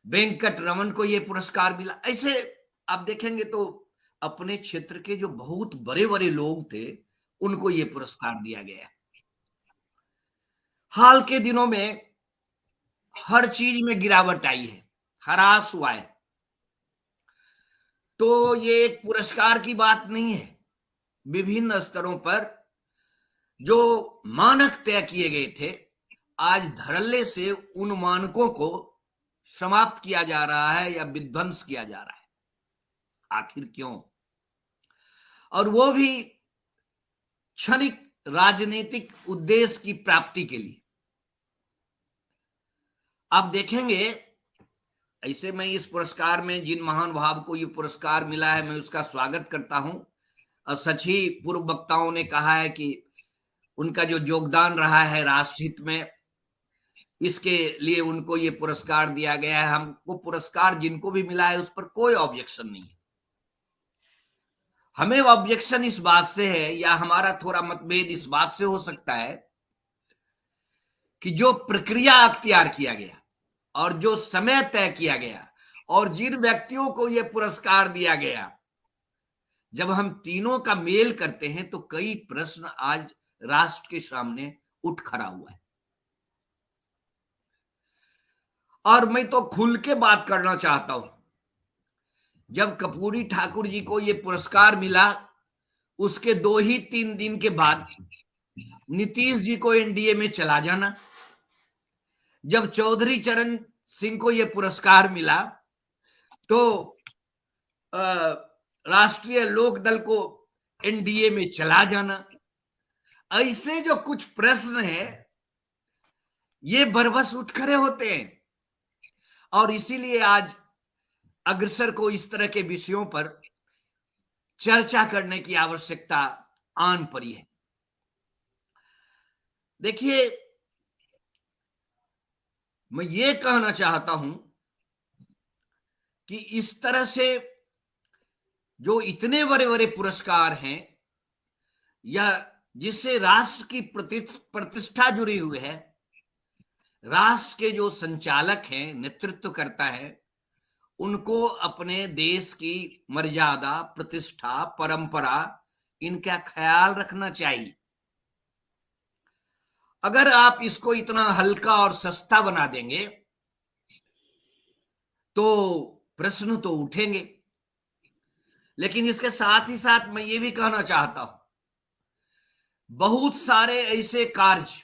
वेंकट रमन को यह पुरस्कार मिला। ऐसे आप देखेंगे तो अपने क्षेत्र के जो बहुत बड़े बड़े लोग थे उनको यह पुरस्कार दिया गया। हाल के दिनों में हर चीज में गिरावट आई है, ह्रास हुआ है। तो ये एक पुरस्कार की बात नहीं है। विभिन्न स्तरों पर जो मानक तय किए गए थे, आज धड़ल्ले से उन मानकों को समाप्त किया जा रहा है या विध्वंस किया जा रहा है। आखिर क्यों? और वो भी क्षणिक राजनीतिक उद्देश्य की प्राप्ति के लिए। आप देखेंगे, ऐसे मैं इस पुरस्कार में जिन महान भाव को ये पुरस्कार मिला है, मैं उसका स्वागत करता हूं। और सच ही पूर्व वक्ताओं ने कहा है कि उनका जो योगदान रहा है राष्ट्रहित में, इसके लिए उनको ये पुरस्कार दिया गया है। हमको पुरस्कार जिनको भी मिला है उस पर कोई ऑब्जेक्शन नहीं है। हमें ऑब्जेक्शन इस बात से है, या हमारा थोड़ा मतभेद इस बात से हो सकता है कि जो प्रक्रिया अख्तियार किया गया और जो समय तय किया गया और जिन व्यक्तियों को यह पुरस्कार दिया गया, जब हम तीनों का मेल करते हैं तो कई प्रश्न आज राष्ट्र के सामने उठ खड़ा हुआ है। और मैं तो खुल के बात करना चाहता हूं। जब कर्पूरी ठाकुर जी को ये पुरस्कार मिला, उसके 2 ही 3 दिन के बाद नीतीश जी को एनडीए में चला जाना। जब चौधरी चरण सिंह को यह पुरस्कार मिला तो राष्ट्रीय लोकदल को एनडीए में चला जाना। ऐसे जो कुछ प्रश्न है ये बरबस उठ खड़े होते हैं, और इसीलिए आज अग्रसर को इस तरह के विषयों पर चर्चा करने की आवश्यकता आन पड़ी है। देखिए, मैं ये कहना चाहता हूं कि इस तरह से जो इतने बड़े बड़े पुरस्कार हैं या जिससे राष्ट्र की प्रतिष्ठा जुड़ी हुई है, राष्ट्र के जो संचालक हैं, नेतृत्व करता है, उनको अपने देश की मर्यादा, प्रतिष्ठा, परंपरा, इनका ख्याल रखना चाहिए। अगर आप इसको इतना हल्का और सस्ता बना देंगे तो प्रश्न तो उठेंगे। लेकिन इसके साथ ही साथ मैं ये भी कहना चाहता हूं, बहुत सारे ऐसे कार्य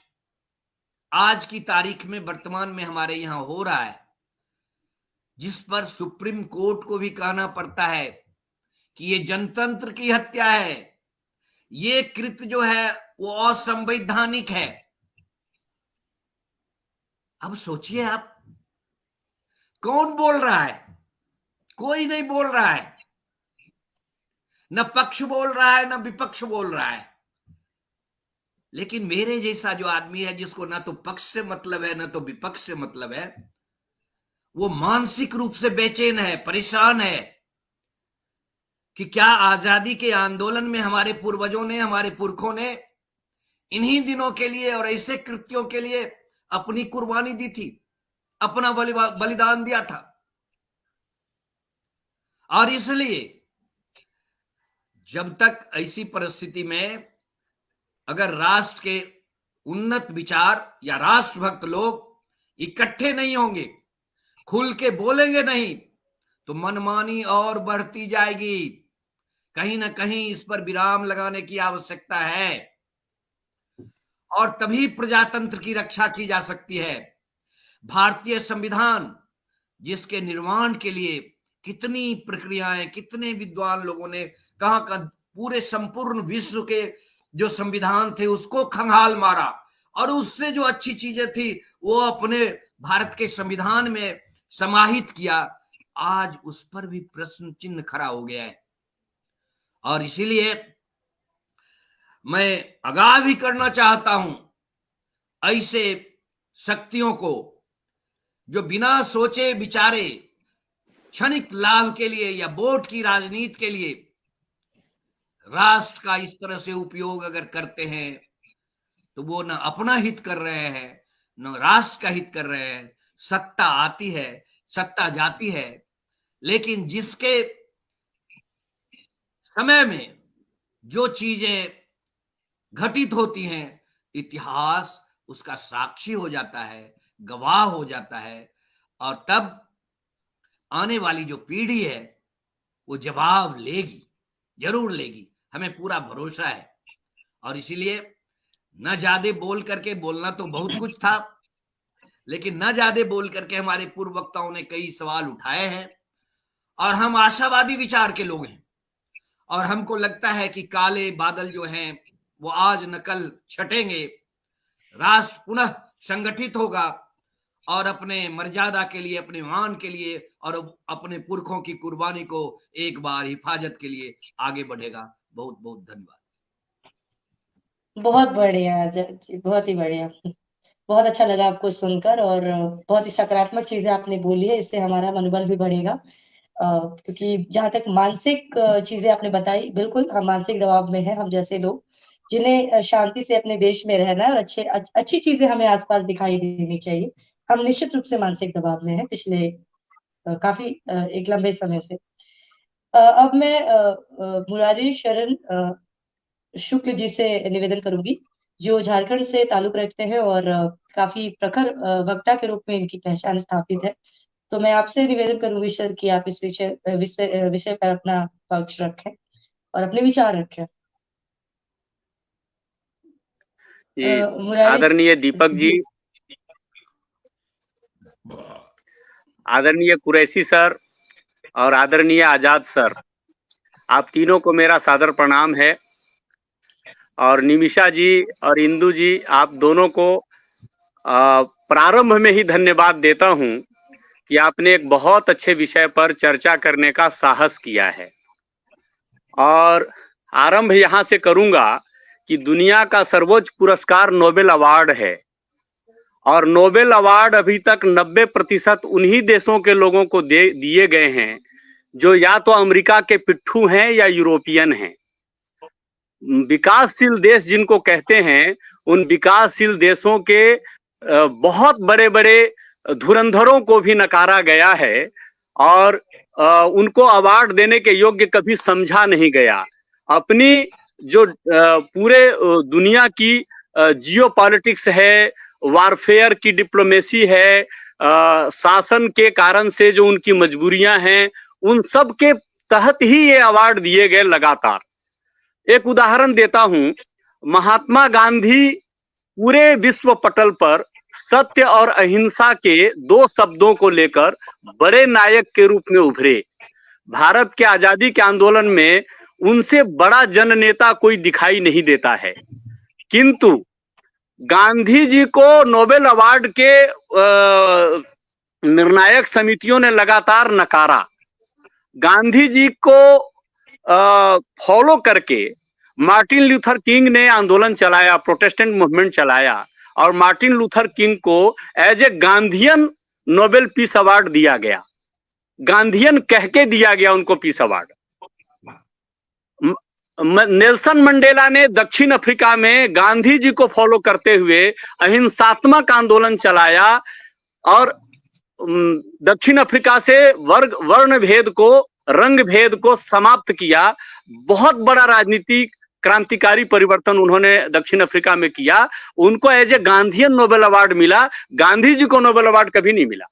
आज की तारीख में वर्तमान में हमारे यहां हो रहा है जिस पर सुप्रीम कोर्ट को भी कहना पड़ता है कि ये जनतंत्र की हत्या है, ये कृत्य जो है वो असंवैधानिक है। अब सोचिए आप, कौन बोल रहा है? कोई नहीं बोल रहा है, न पक्ष बोल रहा है न विपक्ष बोल रहा है। लेकिन मेरे जैसा जो आदमी है जिसको ना तो पक्ष से मतलब है न तो विपक्ष से मतलब है, वो मानसिक रूप से बेचैन है, परेशान है कि क्या आजादी के आंदोलन में हमारे पूर्वजों ने, हमारे पुरखों ने इन्हीं दिनों के लिए और ऐसे कृत्यों के लिए अपनी कुर्बानी दी थी, अपना बलिदान दिया था। और इसलिए जब तक ऐसी परिस्थिति में अगर राष्ट्र के उन्नत विचार या राष्ट्रभक्त लोग इकट्ठे नहीं होंगे, खुल के बोलेंगे नहीं, तो मनमानी और बढ़ती जाएगी। कहीं ना कहीं इस पर विराम लगाने की आवश्यकता है और तभी प्रजातंत्र की रक्षा की जा सकती है। भारतीय संविधान जिसके निर्माण के लिए कितनी प्रक्रियाएं, कितने विद्वान लोगों ने कहां का पूरे संपूर्ण विश्व के जो संविधान थे उसको खंगाल मारा, और उससे जो अच्छी चीजें थी वो अपने भारत के संविधान में समाहित किया। आज उस पर भी प्रश्न चिन्ह खड़ा हो गया है। और इसीलिए मैं आगाह भी करना चाहता हूं ऐसे शक्तियों को जो बिना सोचे विचारे क्षणिक लाभ के लिए या वोट की राजनीति के लिए राष्ट्र का इस तरह से उपयोग अगर करते हैं तो वो न अपना हित कर रहे हैं न राष्ट्र का हित कर रहे हैं। सत्ता आती है, सत्ता जाती है, लेकिन जिसके समय में जो चीजें घटित होती हैं, इतिहास उसका साक्षी हो जाता है, गवाह हो जाता है, और तब आने वाली जो पीढ़ी है वो जवाब लेगी, जरूर लेगी, हमें पूरा भरोसा है। और इसीलिए न ज्यादा बोल करके, बोलना तो बहुत कुछ था, लेकिन न ज्यादा बोल करके हमारे पूर्व वक्ताओं ने कई सवाल उठाए हैं और हम आशावादी विचार के लोग हैं। और हमको लगता है कि काले बादल जो हैं वो आज न कल छटेंगे, राष्ट्र पुनः संगठित होगा और अपने मर्यादा के लिए, अपने मान के लिए और अपने पुरखों की कुर्बानी को एक बार हिफाजत के लिए आगे बढ़ेगा। बहुत बहुत धन्यवाद। बहुत बढ़िया जी, बहुत ही बढ़िया। बहुत अच्छा लगा आपको सुनकर, और बहुत ही सकारात्मक चीजें आपने बोली है, इससे हमारा मनोबल भी बढ़ेगा। क्योंकि जहां तक मानसिक चीजें आपने बताई, बिल्कुल हम मानसिक दबाव में हैं, हम जैसे लोग जिन्हें शांति से अपने देश में रहना है और अच्छी चीजें हमें आसपास दिखाई देनी चाहिए, हम निश्चित रूप से मानसिक दबाव में हैं पिछले काफी एक लंबे समय से। अब मैं मुरारी शरण शुक्ल जी से निवेदन करूंगी, जो झारखंड से ताल्लुक रखते हैं और काफी प्रखर वक्ता के रूप में इनकी पहचान स्थापित है। तो मैं आपसे निवेदन करूंगी सर कि आप इस विषय पर अपना पक्ष रखें और अपने विचार रखें। आदरणीय दीपक जी, आदरणीय कुरैशी सर और आदरणीय आजाद सर, आप तीनों को मेरा सादर प्रणाम है। और निमिषा जी और इंदु जी, आप दोनों को प्रारंभ में ही धन्यवाद देता हूं कि आपने एक बहुत अच्छे विषय पर चर्चा करने का साहस किया है। और आरंभ यहां से करूंगा कि दुनिया का सर्वोच्च पुरस्कार नोबेल अवार्ड है और नोबेल अवार्ड अभी तक 90% उन्हीं देशों के लोगों को दिए गए हैं जो या तो अमेरिका के पिट्ठू हैं या यूरोपियन हैं। विकासशील देश जिनको कहते हैं, उन विकासशील देशों के बहुत बड़े बड़े धुरंधरों को भी नकारा गया है और उनको अवार्ड देने के योग्य कभी समझा नहीं गया। अपनी जो पूरे दुनिया की जियोपॉलिटिक्स है, वारफेयर की डिप्लोमेसी है, शासन के कारण से जो उनकी मजबूरियां हैं, उन सब के तहत ही ये अवार्ड दिए गए लगातार। एक उदाहरण देता हूं, महात्मा गांधी पूरे विश्व पटल पर सत्य और अहिंसा के 2 शब्दों को लेकर बड़े नायक के रूप में उभरे। भारत के आजादी के आंदोलन में उनसे बड़ा जननेता कोई दिखाई नहीं देता है, किंतु गांधी जी को नोबेल अवार्ड के निर्णायक समितियों ने लगातार नकारा। गांधी जी को फॉलो करके मार्टिन लूथर किंग ने आंदोलन चलाया, प्रोटेस्टेंट मूवमेंट चलाया और मार्टिन लूथर किंग को as a Gandhian Nobel peace award दिया गया। गांधीयन कह के दिया गया उनको पीस अवार्ड। नेल्सन मंडेला ने दक्षिण अफ्रीका में गांधी जी को फॉलो करते हुए अहिंसात्मक आंदोलन चलाया और दक्षिण अफ्रीका से वर्ण भेद को, रंग भेद को समाप्त किया। बहुत बड़ा राजनीतिक क्रांतिकारी परिवर्तन उन्होंने दक्षिण अफ्रीका में किया। उनको as a Gandhian Nobel award मिला। गांधी जी को नोबेल अवार्ड कभी नहीं मिला,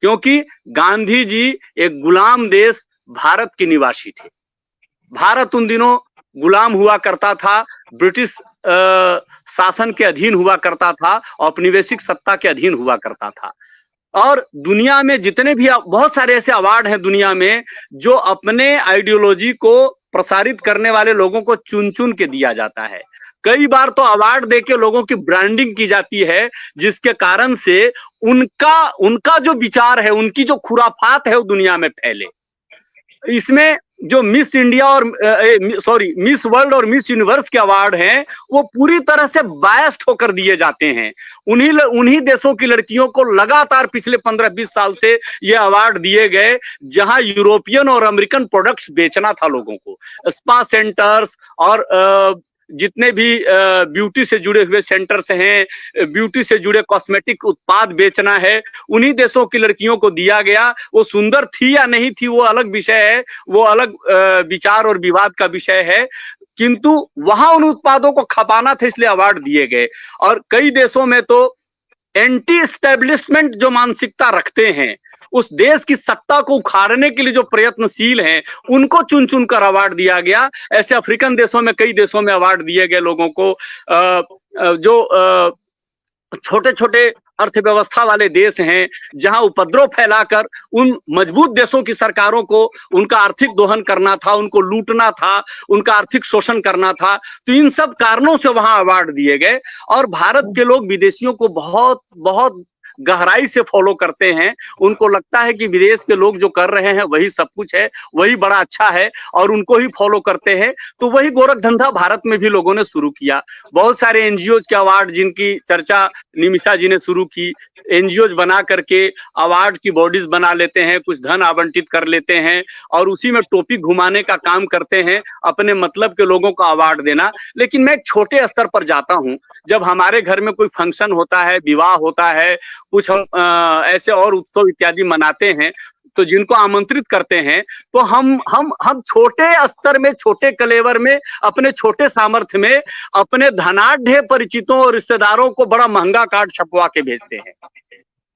क्योंकि गांधी जी एक गुलाम देश भारत के निवासी थे। भारत उन दिनों गुलाम हुआ करता था, ब्रिटिश शासन के अधीन हुआ करता था, औपनिवेशिक सत्ता के अधीन हुआ करता था। और दुनिया में जितने भी बहुत सारे ऐसे अवार्ड हैं दुनिया में जो अपने आइडियोलॉजी को प्रसारित करने वाले लोगों को चुन चुन के दिया जाता है। कई बार तो अवार्ड देके लोगों की ब्रांडिंग की जाती है, जिसके कारण से उनका जो विचार है, उनकी जो खुराफात है वो दुनिया में फैले। इसमें जो मिस इंडिया और मिस वर्ल्ड और मिस यूनिवर्स के अवार्ड हैं, वो पूरी तरह से बायस्ड होकर दिए जाते हैं। उन्हीं देशों की लड़कियों को लगातार पिछले 15-20 साल से ये अवार्ड दिए गए जहां यूरोपियन और अमेरिकन प्रोडक्ट्स बेचना था लोगों को। स्पा सेंटर्स और जितने भी ब्यूटी से जुड़े हुए सेंटर्स हैं, ब्यूटी से जुड़े कॉस्मेटिक उत्पाद बेचना है, उन्हीं देशों की लड़कियों को दिया गया। वो सुंदर थी या नहीं थी वो अलग विषय है, वो अलग विचार और विवाद का विषय है, किंतु वहां उन उत्पादों को खपाना था, इसलिए अवार्ड दिए गए। और कई देशों में तो एंटी एस्टेब्लिशमेंट जो मानसिकता रखते हैं, उस देश की सत्ता को उखाड़ने के लिए जो प्रयत्नशील हैं, उनको चुन चुन कर अवार्ड दिया गया। ऐसे अफ्रीकन देशों में, कई देशों में अवार्ड दिए गए लोगों को जो छोटे छोटे अर्थव्यवस्था वाले देश हैं, जहां उपद्रव फैलाकर उन मजबूत देशों की सरकारों को उनका आर्थिक दोहन करना था, उनको लूटना था, उनका आर्थिक शोषण करना था। तो इन सब कारणों से वहां अवार्ड दिए गए। और भारत के लोग विदेशियों को बहुत बहुत गहराई से फॉलो करते हैं। उनको लगता है कि विदेश के लोग जो कर रहे हैं वही सब कुछ है, वही बड़ा अच्छा है, और उनको ही फॉलो करते हैं। तो वही गोरख धंधा भारत में भी लोगों ने शुरू किया। बहुत सारे एनजीओज के अवार्ड जिनकी चर्चा निमिषा जी ने शुरू की, एनजीओज बना करके अवार्ड की बॉडीज बना लेते हैं, कुछ धन आवंटित कर लेते हैं और उसी में टोपी घुमाने का काम करते हैं, अपने मतलब के लोगों को अवार्ड देना। लेकिन मैं एक छोटे स्तर पर जाता हूं, जब हमारे घर में कोई फंक्शन होता है, विवाह होता है, कुछ हम ऐसे और उत्सव इत्यादि मनाते हैं, तो जिनको आमंत्रित करते हैं, तो हम छोटे स्तर में, छोटे कलेवर में, अपने छोटे सामर्थ्य में अपने धनाढ़ परिचितों और रिश्तेदारों को बड़ा महंगा कार्ड छपवा के भेजते हैं।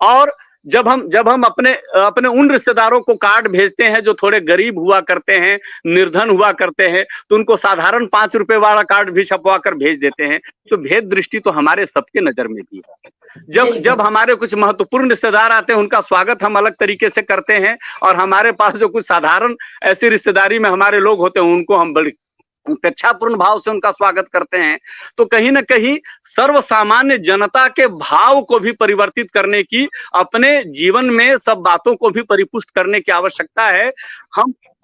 और जब हम अपने उन रिश्तेदारों को कार्ड भेजते हैं जो थोड़े गरीब हुआ करते हैं, निर्धन हुआ करते हैं, तो उनको साधारण 5 रुपए वाला कार्ड भी छपवा कर भेज देते हैं। तो भेद दृष्टि तो हमारे सबके नजर में भी है। जब हमारे कुछ महत्वपूर्ण रिश्तेदार आते हैं, उनका स्वागत हम अलग तरीके से करते हैं, और हमारे पास जो कुछ साधारण ऐसी रिश्तेदारी में हमारे लोग होते हैं, उनको हम बड़ी उपेक्षापूर्ण भाव से उनका स्वागत करते हैं। तो कहीं ना कहीं सर्वसामान्य जनता के भाव को भी परिवर्तित करने की, अपने जीवन में सब बातों को भी परिपुष्ट करने की आवश्यकता है।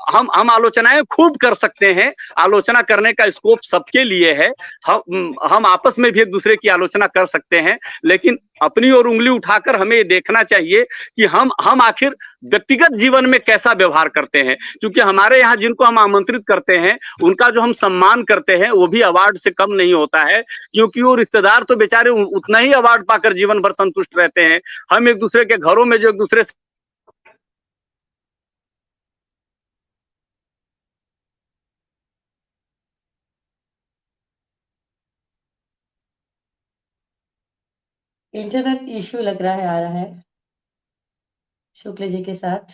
हम आलोचनाएं खूब कर सकते हैं, आलोचना करने का स्कोप सबके लिए है। हम आपस में भी एक दूसरे की आलोचना कर सकते हैं, लेकिन अपनी ओर उंगली उठाकर हमें ये देखना चाहिए कि हम आखिर व्यक्तिगत जीवन में कैसा व्यवहार करते हैं। क्योंकि हमारे यहाँ जिनको हम आमंत्रित करते हैं, उनका जो हम सम्मान करते हैं, वो भी अवार्ड से कम नहीं होता है, क्योंकि वो रिश्तेदार तो बेचारे उतना ही अवार्ड पाकर जीवन भर संतुष्ट रहते हैं। हम एक दूसरे के घरों में जो एक दूसरे से इंटरनेट इश्यू लग रहा है, आ रहा है शुक्ल जी के साथ।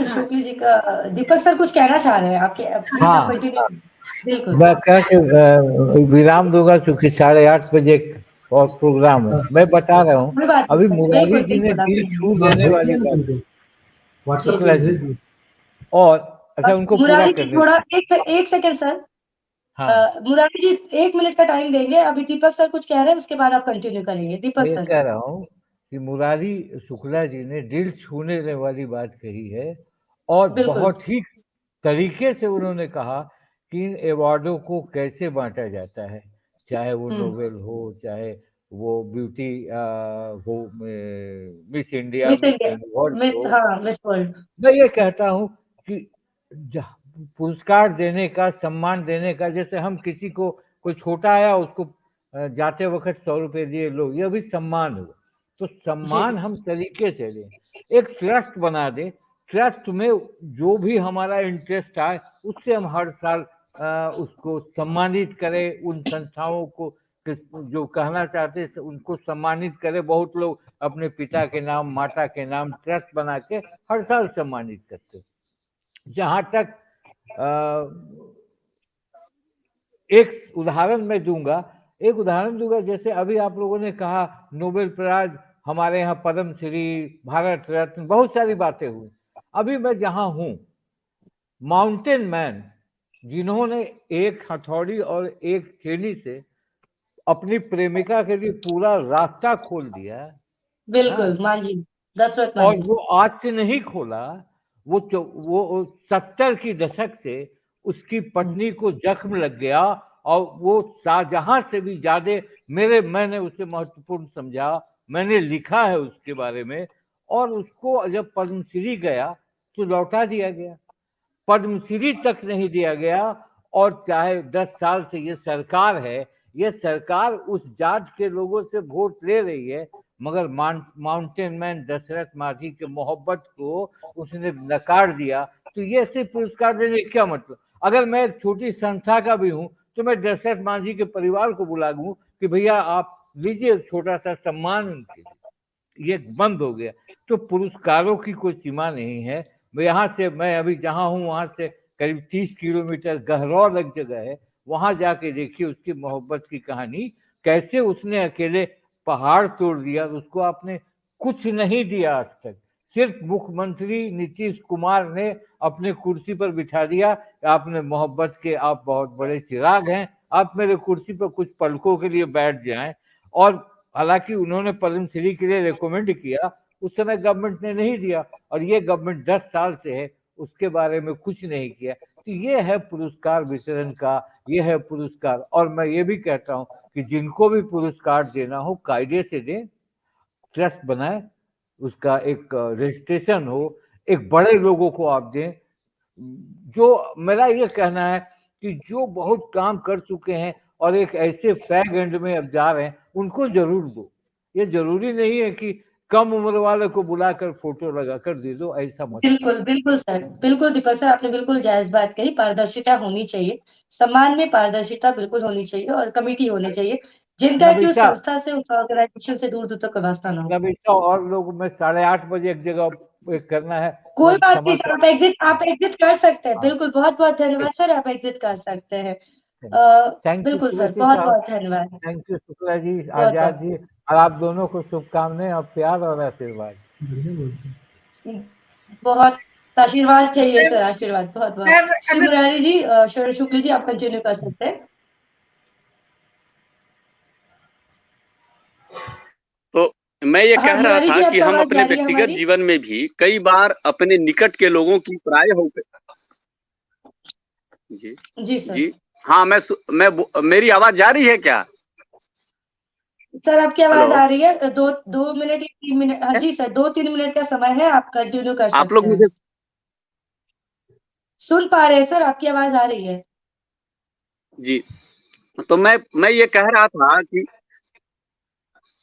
शुक्ल जी का, दीपक सर कुछ कहना चाह रहे हैं आपके? हाँ, बिल्कुल। मैं कह के विराम दूंगा क्योंकि 8:30 बजे और प्रोग्राम है। मैं बता रहा हूँ, अभी मुरारी जी ने दिल छू देने वाली बात, और अच्छा उनको पूरा करने, थोड़ा एक सेकंड सर। हाँ। मुरारी जी 1 मिनट का टाइम देंगे। अभी दीपक सर कुछ कह रहे हैं, उसके बाद आप कंटिन्यू करेंगे। दीपक सर, कह रहा हूँ कि मुरारी शुक्ला जी ने दिल छूने वाली बात कही है, और बहुत ही तरीके से उन्होंने कहा कि इन अवार्डों को कैसे बांटा जाता है, चाहे वो नोबेल हो, चाहे वो ब्यूटी हो, मिस इंडिया, मिस वर्ल्ड। मैं ये कहता हूँ कि पुरस्कार देने का, सम्मान देने का, जैसे हम किसी को, कोई छोटा आया उसको जाते वक्त 100 रुपए दिए, लो, ये भी सम्मान हुआ। तो सम्मान हम तरीके से दें, एक ट्रस्ट बना दे, ट्रस्ट में जो भी हमारा इंटरेस्ट आए उससे हम हर साल उसको सम्मानित करें। उन संस्थाओं को जो कहना चाहते हैं उनको सम्मानित करें। बहुत लोग अपने पिता के नाम, माता के नाम ट्रस्ट बना के हर साल सम्मानित करते। जहां तक एक उदाहरण मैं दूंगा, जैसे अभी आप लोगों ने कहा नोबेल प्राइज, हमारे यहाँ पद्म श्री, भारत रत्न, बहुत सारी बातें हुई। अभी मैं जहां हूं, माउंटेन मैन, जिन्होंने एक हथौड़ी और एक थैली से अपनी प्रेमिका के लिए पूरा रास्ता खोल दिया। बिल्कुल, मांझी, दशरथ मांझी। और वो आज से नहीं खोला, वो 70 की दशक से उसकी पत्नी को जख्म लग गया, और वो शाहजहां से भी ज्यादा मैंने उसे महत्वपूर्ण समझा। मैंने लिखा है उसके बारे में, और उसको जब पद्मश्री गया तो लौटा दिया गया, पद्मश्री तक नहीं दिया गया। और चाहे 10 साल से ये सरकार है, ये सरकार उस जात के लोगों से वोट ले रही है, मगर माउंटेन मैन दशरथ मांझी के मोहब्बत को उसने नकार दिया। तो ये सिर्फ पुरस्कार देने का क्या मतलब? अगर मैं एक छोटी संस्था का भी हूं तो मैं दशरथ मांझी के परिवार को बुला दूं कि भैया आप लीजिए छोटा सा सम्मान उनके लिए। ये बंद हो गया। तो पुरस्कारों की कोई सीमा नहीं है। मैं अभी जहां हूं वहां से करीब 30 किलोमीटर गहरौल एक जगह है, वहां जाके देखिए उसकी मोहब्बत की कहानी, कैसे उसने अकेले पहाड़ तोड़ दिया। उसको आपने कुछ नहीं दिया आज तक, सिर्फ मुख्यमंत्री नीतीश कुमार ने अपने कुर्सी पर बिठा दिया। आपने मोहब्बत के, आप बहुत बड़े चिराग हैं, आप मेरे कुर्सी पर कुछ पलकों के लिए बैठ जाएं। और हालांकि उन्होंने पद्मश्री के लिए रिकमेंड किया, उस समय गवर्नमेंट ने नहीं दिया, और ये गवर्नमेंट 10 साल से है, उसके बारे में कुछ नहीं किया। तो ये है पुरस्कार वितरण का, ये है पुरस्कार। और मैं ये भी कहता हूँ कि जिनको भी पुरस्कार देना हो कायदे से दें, ट्रस्ट बनाए, उसका एक रजिस्ट्रेशन हो, एक बड़े लोगों को आप दें, जो मेरा ये कहना है कि जो बहुत काम कर चुके हैं और एक ऐसे फैग एंड में अब जा रहे हैं, उनको जरूर दो। ये जरूरी नहीं है कि कम उम्र वाले को बुलाकर फोटो लगाकर दे दो, ऐसा मत। बिल्कुल बिल्कुल सर, बिल्कुल दीपक सर, आपने बिल्कुल जायज बात कही। पारदर्शिता होनी चाहिए, सम्मान में पारदर्शिता बिल्कुल होनी चाहिए, और कमेटी होनी चाहिए जिनका कि उस संस्था से, उस ऑर्गेनाइजेशन से दूर दूर तक वास्ता ना हो। नमिता और लोग में 8:30 बजे एक जगह करना है। कोई बात नहीं सर, आप एग्जिट कर सकते हैं। बिल्कुल, बहुत बहुत धन्यवाद सर, आप एग्जिट कर सकते हैं। बिल्कुल सर, बहुत बहुत धन्यवाद। थैंक यू शुक्ला जी, आजाद जी, और आप दोनों को शुभकामनाएं और प्यार और आशीर्वाद। बहुत आशीर्वाद चाहिए सर, आशीर्वाद बहुत बहुत। शिव मुरारी जी, शरण शुक्ल जी, आप कंटिन्यू कर सकते हैं। तो मैं ये कह रहा था कि हम अपने व्यक्तिगत जीवन में भी कई बार अपने निकट के लोगों की प्राय हो जी सर। जी हाँ, मैं मेरी आवाज जा रही है क्या सर? आपकी आवाज आ रही है। 2 मिनट या 3 मिनट, हाँ जी सर, 2-3 मिनट का समय है, आप कंटिन्यू कर सकते हैं। आप लोग मुझे सुन पा रहे हैं सर? आपकी आवाज आ रही है जी। तो मैं ये कह रहा था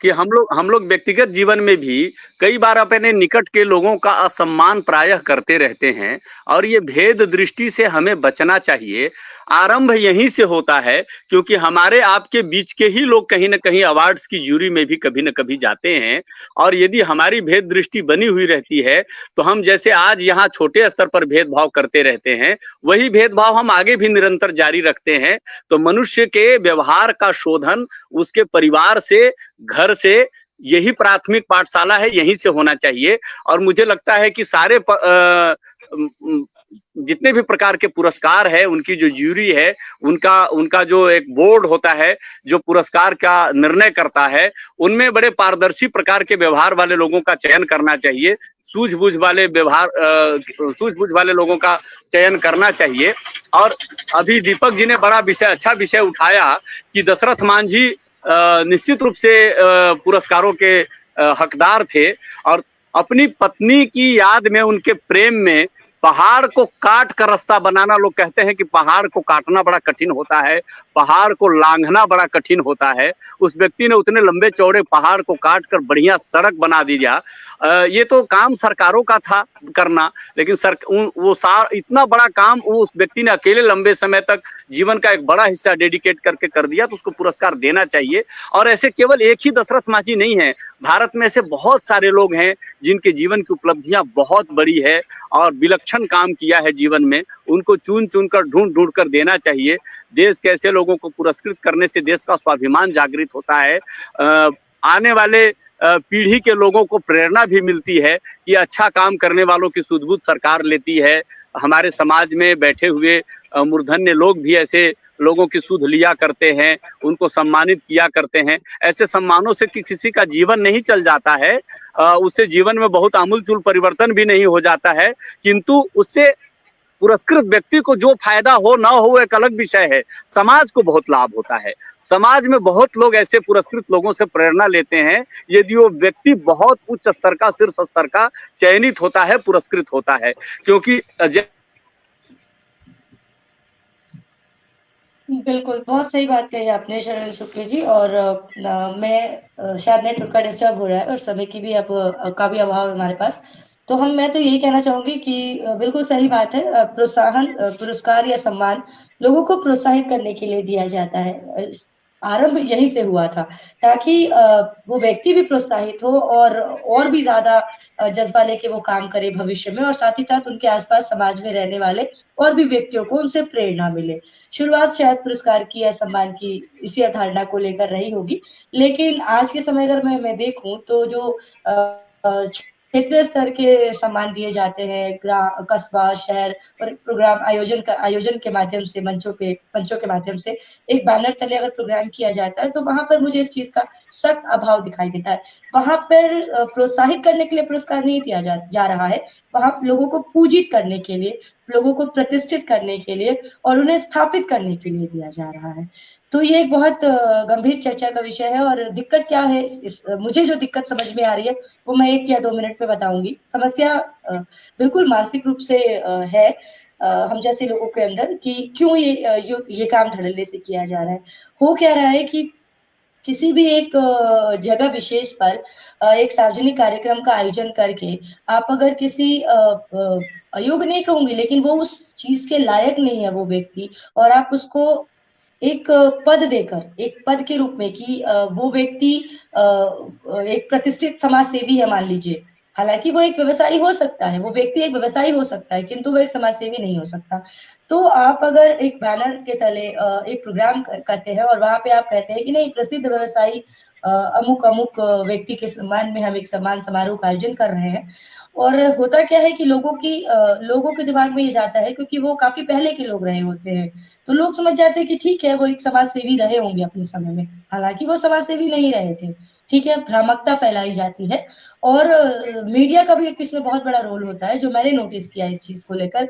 कि हम लोग व्यक्तिगत जीवन में भी कई बार अपने निकट के लोगों का असम्मान प्रायः करते रहते हैं, और ये भेद दृष्टि से हमें बचना चाहिए। आरंभ यहीं से होता है, क्योंकि हमारे आपके बीच के ही लोग कहीं ना कहीं अवार्ड्स की जूरी में भी कभी न कभी जाते हैं, और यदि हमारी भेद दृष्टि बनी हुई रहती है तो हम जैसे आज यहाँ छोटे स्तर पर भेदभाव करते रहते हैं, वही भेदभाव हम आगे भी निरंतर जारी रखते हैं। तो मनुष्य के व्यवहार का शोधन उसके परिवार से, घर से, यही प्राथमिक पाठशाला है, यहीं से होना चाहिए। और मुझे लगता है कि सारे जितने भी प्रकार के पुरस्कार है, उनकी जो जूरी है, उनका जो एक बोर्ड होता है जो पुरस्कार का निर्णय करता है, उनमें बड़े पारदर्शी प्रकार के व्यवहार वाले लोगों का चयन करना चाहिए, सूझबूझ वाले लोगों का चयन करना चाहिए। और अभी दीपक जी ने बड़ा अच्छा विषय उठाया कि दशरथ मांझी निश्चित रूप से पुरस्कारों के हकदार थे, और अपनी पत्नी की याद में, उनके प्रेम में पहाड़ को काट कर रास्ता बनाना, लोग कहते हैं कि पहाड़ को काटना बड़ा कठिन होता है, पहाड़ को लांघना बड़ा कठिन होता है। उस व्यक्ति ने उतने लंबे चौड़े पहाड़ को काट कर बढ़िया सड़क बना दिया। ये तो काम सरकारों का था करना, लेकिन इतना बड़ा काम वो उस व्यक्ति ने अकेले लंबे समय तक जीवन का एक बड़ा हिस्सा डेडिकेट करके कर दिया, तो उसको पुरस्कार देना चाहिए। और ऐसे केवल एक ही दशरथ मांझी नहीं है, भारत में ऐसे बहुत सारे लोग हैं जिनके जीवन की उपलब्धियां बहुत बड़ी है और विलक्षण काम किया है जीवन में, उनको चुन चुन कर ढूंढ कर देना चाहिए। देश के ऐसे लोगों को पुरस्कृत करने से देश का स्वाभिमान जागृत होता है, आने वाले पीढ़ी के लोगों को प्रेरणा भी मिलती है कि अच्छा काम करने वालों की सुध-बुध सरकार लेती है। हमारे समाज में बैठे हुए मूर्धन्य लोग भी ऐसे लोगों की सुध लिया करते हैं, उनको सम्मानित किया करते हैं। ऐसे सम्मानों से किसी का जीवन नहीं चल जाता है, उससे जीवन में बहुत आमूलचूल परिवर्तन भी नहीं हो जाता है, किंतु उससे पुरस्कृत व्यक्ति को जो फायदा हो ना हो एक अलग विषय है, समाज को बहुत लाभ होता है। समाज में बहुत लोग ऐसे पुरस्कृत लोगों से प्रेरणा लेते हैं, यदि वो व्यक्ति बहुत उच्च स्तर का, शीर्ष स्तर का चयनित होता है, पुरस्कृत होता है। क्योंकि बिल्कुल, बहुत सही बात कही आपने शरण शुक्ल जी। और मैं शायद नेटवर्क का डिस्टर्ब हो रहा है और समय की भी अब काफी अभाव है हमारे पास, तो मैं तो यही कहना चाहूंगी कि बिल्कुल सही बात है। प्रोत्साहन, पुरस्कार या सम्मान लोगों को प्रोत्साहित करने के लिए दिया जाता है। आरंभ यहीं से हुआ था, ताकि वो व्यक्ति भी प्रोत्साहित हो और भी ज्यादा जज्बा लेके वो काम करे भविष्य में, और साथ ही साथ उनके आसपास समाज में रहने वाले और भी व्यक्तियों को उनसे प्रेरणा मिले। शुरुआत शायद पुरस्कार की या सम्मान की इसी अवधारणा को लेकर रही होगी, लेकिन आज के समय अगर मैं देखूं तो जो क्षेत्रीय स्तर के सम्मान दिए जाते हैं, कस्बा, शहर और प्रोग्राम आयोजन के माध्यम से, मंचों के माध्यम से एक बैनर तले अगर प्रोग्राम किया जाता है, तो वहां पर मुझे इस चीज का सख्त अभाव दिखाई देता है। वहां पर प्रोत्साहित करने के लिए पुरस्कार नहीं दिया जा रहा है, वहां लोगों को पूजित करने के लिए, लोगों को प्रतिष्ठित करने के लिए और उन्हें स्थापित करने के लिए दिया जा रहा है। तो ये एक बहुत गंभीर चर्चा का विषय है। और दिक्कत क्या है, मुझे जो दिक्कत समझ में आ रही है वो मैं 1 या 2 मिनट में बताऊंगी। समस्या बिल्कुल मानसिक रूप से है। हम जैसे लोगों के अंदर कि क्यों ये काम धड़ल्ले से किया जा रहा है। हो क्या रहा है कि किसी भी एक जगह विशेष पर एक सार्वजनिक कार्यक्रम का आयोजन करके आप अगर किसी अयोग्य नहीं कहूंगी, लेकिन वो उस चीज के लायक नहीं है वो व्यक्ति, और आप उसको एक पद देकर, एक पद के रूप में कि वो व्यक्ति एक प्रतिष्ठित समाज सेवी है मान लीजिए, हालांकि वो एक व्यवसायी हो सकता है, वो व्यक्ति एक व्यवसायी हो सकता है, किंतु वो एक समाज सेवी नहीं हो सकता। तो आप अगर एक बैनर के तले एक प्रोग्राम करते हैं और वहां पे आप कहते हैं कि नहीं, प्रसिद्ध व्यवसायी अमुक अमुक व्यक्ति के सम्मान में हम एक सम्मान समारोह का आयोजन कर रहे हैं, और होता क्या है कि लोगों के दिमाग में ये जाता है, क्योंकि वो काफी पहले के लोग रहे होते हैं, तो लोग समझ जाते हैं कि ठीक है वो एक समाज सेवी रहे होंगे अपने समय में, हालांकि वो समाज सेवी नहीं रहे थे। ठीक है, भ्रामकता फैलाई जाती है, और मीडिया का भी एक इसमें बहुत बड़ा रोल होता है, जो मैंने नोटिस किया इस चीज को लेकर।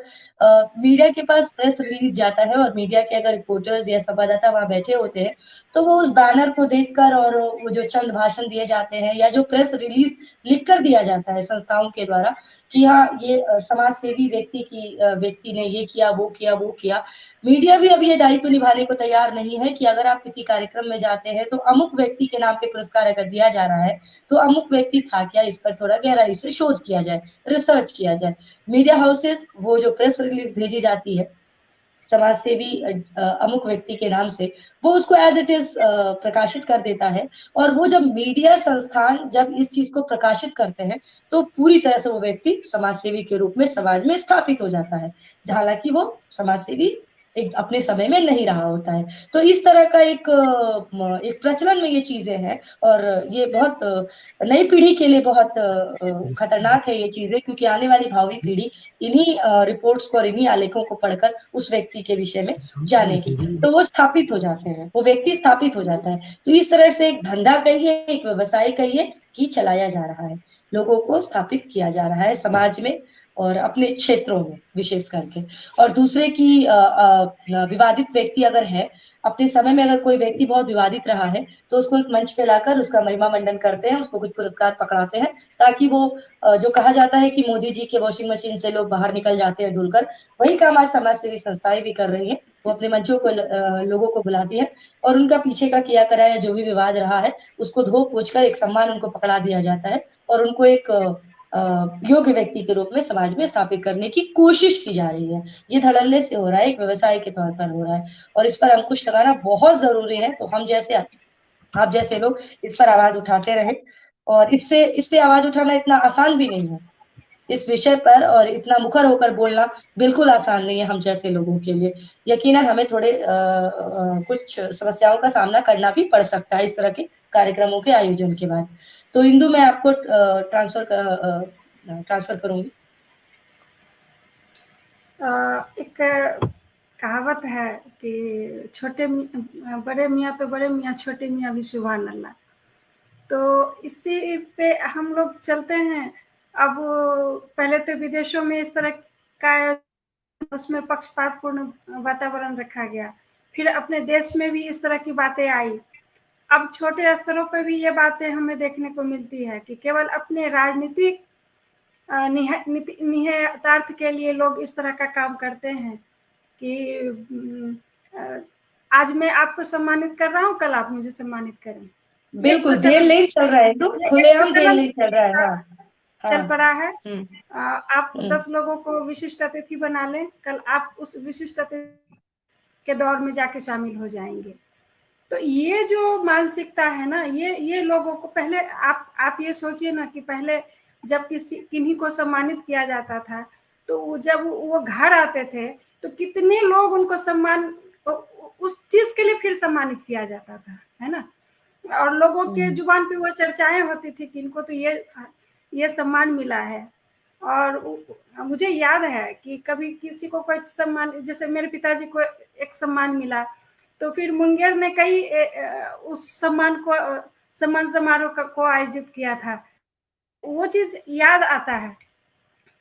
मीडिया के पास प्रेस रिलीज जाता है और मीडिया के अगर रिपोर्टर्स या संवाददाता वहां बैठे होते हैं, तो वो उस बैनर को देखकर और वो जो चंद भाषण दिए जाते हैं या जो प्रेस रिलीज लिखकर दिया जाता है संस्थाओं के द्वारा कि हाँ ये समाज सेवी व्यक्ति ने ये किया वो किया, मीडिया भी अब ये दायित्व निभाने को तैयार नहीं है कि अगर आप किसी कार्यक्रम में जाते हैं तो अमुक व्यक्ति के नाम पे पुरस्कार अगर दिया जा रहा है तो अमुक व्यक्ति था क्या, इस पर थोड़ा गहराई से शोध किया जाए, रिसर्च किया जाए। मीडिया हाउसेस वो जो प्रेस रिलीज भेजी जाती है समाज सेवी अमुक व्यक्ति के नाम से, वो उसको एज इट इज प्रकाशित कर देता है, और वो जब मीडिया संस्थान जब इस चीज को प्रकाशित करते हैं तो पूरी तरह से वो व्यक्ति समाज सेवी के रूप में समाज में स्थापित हो जाता है, हालांकि वो समाज सेवी एक अपने समय में नहीं रहा होता है। तो इस तरह का एक प्रचलन में ये चीजें हैं, और ये बहुत नई पीढ़ी के लिए बहुत खतरनाक है ये चीजें, क्योंकि आने वाली भावी पीढ़ी इन्हीं रिपोर्ट्स को और इन्हीं आलेखों को पढ़कर उस व्यक्ति के विषय में जानेगी, तो वो स्थापित हो जाते हैं, वो व्यक्ति स्थापित हो जाता है। तो इस तरह से एक धंधा कहिए, एक व्यवसाय कहिए कि चलाया जा रहा है, लोगों को स्थापित किया जा रहा है समाज में और अपने क्षेत्रों में विशेष करके। और दूसरे की विवादित व्यक्ति अगर है, अपने समय में अगर कोई व्यक्ति बहुत विवादित रहा है तो उसको एक मंच पे लाकर उसका महिमा मंडन करते हैं, उसको कुछ पुरस्कार पकड़ाते हैं, ताकि वो जो कहा जाता है कि मोदी जी के वॉशिंग मशीन से लोग बाहर निकल जाते हैं धुलकर, वही काम आज समाज सेवी संस्थाएं भी कर रही है। वो अपने मंचों को लोगों को बुलाती है और उनका पीछे का किया कराया जो भी विवाद रहा है उसको धो पोछ कर एक सम्मान उनको पकड़ा दिया जाता है, और उनको एक योग्य व्यक्ति के रूप में समाज में स्थापित करने की कोशिश की जा रही है। ये धड़ल्ले से हो रहा है, एक व्यवसाय के तौर पर हो रहा है, और इस पर अंकुश लगाना बहुत जरूरी है। तो हम जैसे आप जैसे लोग इस पर आवाज उठाते रहे, और इस पे आवाज उठाना इतना आसान भी नहीं है इस विषय पर, और इतना मुखर होकर बोलना बिल्कुल आसान नहीं है हम जैसे लोगों के लिए। यकीनन हमें थोड़े कुछ समस्याओं का सामना करना भी पड़ सकता है इस तरह के कार्यक्रमों के आयोजन के बाद। तो इंदु मैं आपको ट्रांसफर करूंगी। एक कहावत है कि बड़े मियाँ तो बड़े मियाँ, छोटे मियाँ भी सुभान अल्लाह। तो इसी पे हम लोग चलते हैं। अब पहले तो विदेशों में इस तरह का उसमें पक्षपातपूर्ण वातावरण रखा गया, फिर अपने देश में भी इस तरह की बातें आई। अब छोटे स्तरों पर भी ये बातें हमें देखने को मिलती है कि केवल अपने राजनीतिक निहितार्थ के लिए लोग इस तरह का काम करते हैं कि आज मैं आपको सम्मानित कर रहा हूँ, कल आप मुझे सम्मानित करें। बिल्कुल जेल नहीं चल रहा है, तो खुलेआम जेल नहीं चल रहा है। चल पड़ा है। आप 10 लोगों को विशिष्ट अतिथि बना लें, कल आप उस विशिष्ट अतिथि के दौर में जाके शामिल हो जाएंगे। तो ये जो मानसिकता है ना, ये लोगों को पहले आप ये सोचिए ना कि पहले जब किन्हीं को सम्मानित किया जाता था तो जब वो घर आते थे तो कितने लोग उनको सम्मान उस चीज के लिए फिर सम्मानित किया जाता था, है ना। और लोगों के जुबान पे वो चर्चाएं होती थी कि इनको तो ये सम्मान मिला है। और मुझे याद है कि कभी किसी को कोई सम्मान, जैसे मेरे पिताजी को एक सम्मान मिला तो फिर मुंगेर ने कई उस सम्मान समारोह को आयोजित किया था, वो चीज याद आता है।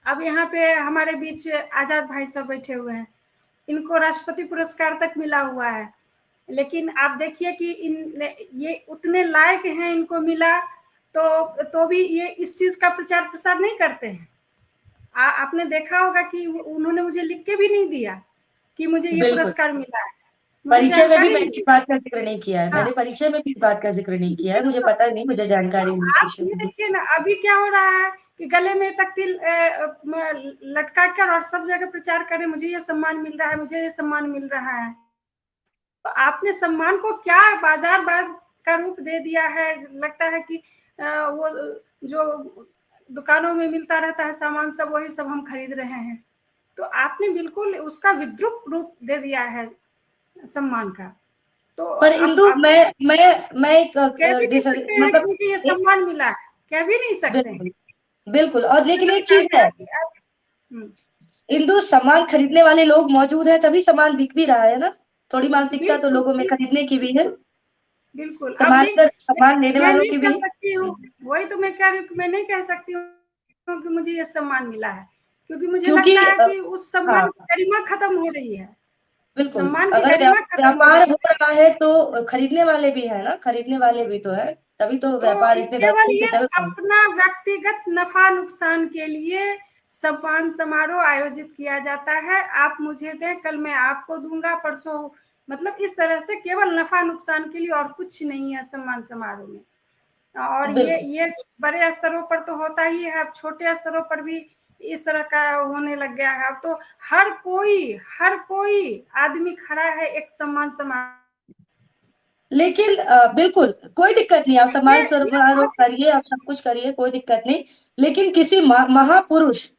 अब यहाँ पे हमारे बीच आजाद भाई सब बैठे हुए हैं, इनको राष्ट्रपति पुरस्कार तक मिला हुआ है, लेकिन आप देखिए कि ये उतने लायक हैं, इनको मिला तो भी ये इस चीज का प्रचार प्रसार नहीं करते हैं। आपने देखा होगा कि उन्होंने मुझे लिख के भी नहीं दिया कि मुझे ये बिल्कुल। पुरस्कार मिला है। परिचय में भी जानकारी मैंने इस बात का जिक्र नहीं किया है, हाँ। मैंने परिचय में भी इस बात का जिक्र नहीं किया है, मुझे पता नहीं, मुझे जानकारी नहीं इस आप विषय ये में। देखिए ना, अभी क्या हो रहा है कि गले में तख्ती लटका कर और सब जगह प्रचार करें, मुझे ये सम्मान मिल रहा है, मुझे ये सम्मान मिल रहा है। तो आपने सम्मान को क्या बाजारवाद का रूप दे दिया है। लगता है कि वो जो दुकानों में मिलता रहता है सामान, सब वही सब हम खरीद रहे हैं। तो आपने बिल्कुल उसका विद्रूप रूप दे दिया है सम्मान का। तो पर इंदु, मैं एक कह भी नहीं सकते हैं कि मुझे ये सम्मान मिला है, कह भी नहीं सकते हैं। बिल्कुल। और लेकिन एक चीज है इंदु, सामान खरीदने वाले लोग मौजूद हैं तभी सामान बिक भी रहा है ना। थोड़ी मानसिकता तो लोगों में खरीदने की भी है, बिल्कुल। सामान लेने वालों की भी। वही तो मैं कह रही हूँ कि मैं नहीं कह सकती हूँ कि मुझे ये सम्मान मिला है, क्योंकि मुझे लगता है कि उस सम्मान की गरिमा खत्म हो रही है। बिल्कुल, सम्मान की अगर गरिमा खत्म व्यापार हो रहा है तो खरीदने वाले भी है ना, खरीदने वाले भी तो है, तभी तो व्यापार इतने केवल ये अपना व्यक्तिगत नफा नुकसान के लिए सम्मान समारोह आयोजित किया जाता है। आप मुझे दें, कल मैं आपको दूंगा, परसों, मतलब इस तरह से केवल नफा नुकसान के लिए, और कुछ नहीं है सम्मान समारोह में। और ये बड़े स्तरों पर तो होता ही है, अब छोटे स्तरों पर भी इस तरह का होने लग गया है। अब तो हर कोई आदमी खड़ा है एक सम्मान समारोह। लेकिन बिल्कुल कोई दिक्कत नहीं, आप सम्मान समारोह करिए, आप सब कुछ करिए, कोई दिक्कत नहीं। लेकिन किसी महापुरुष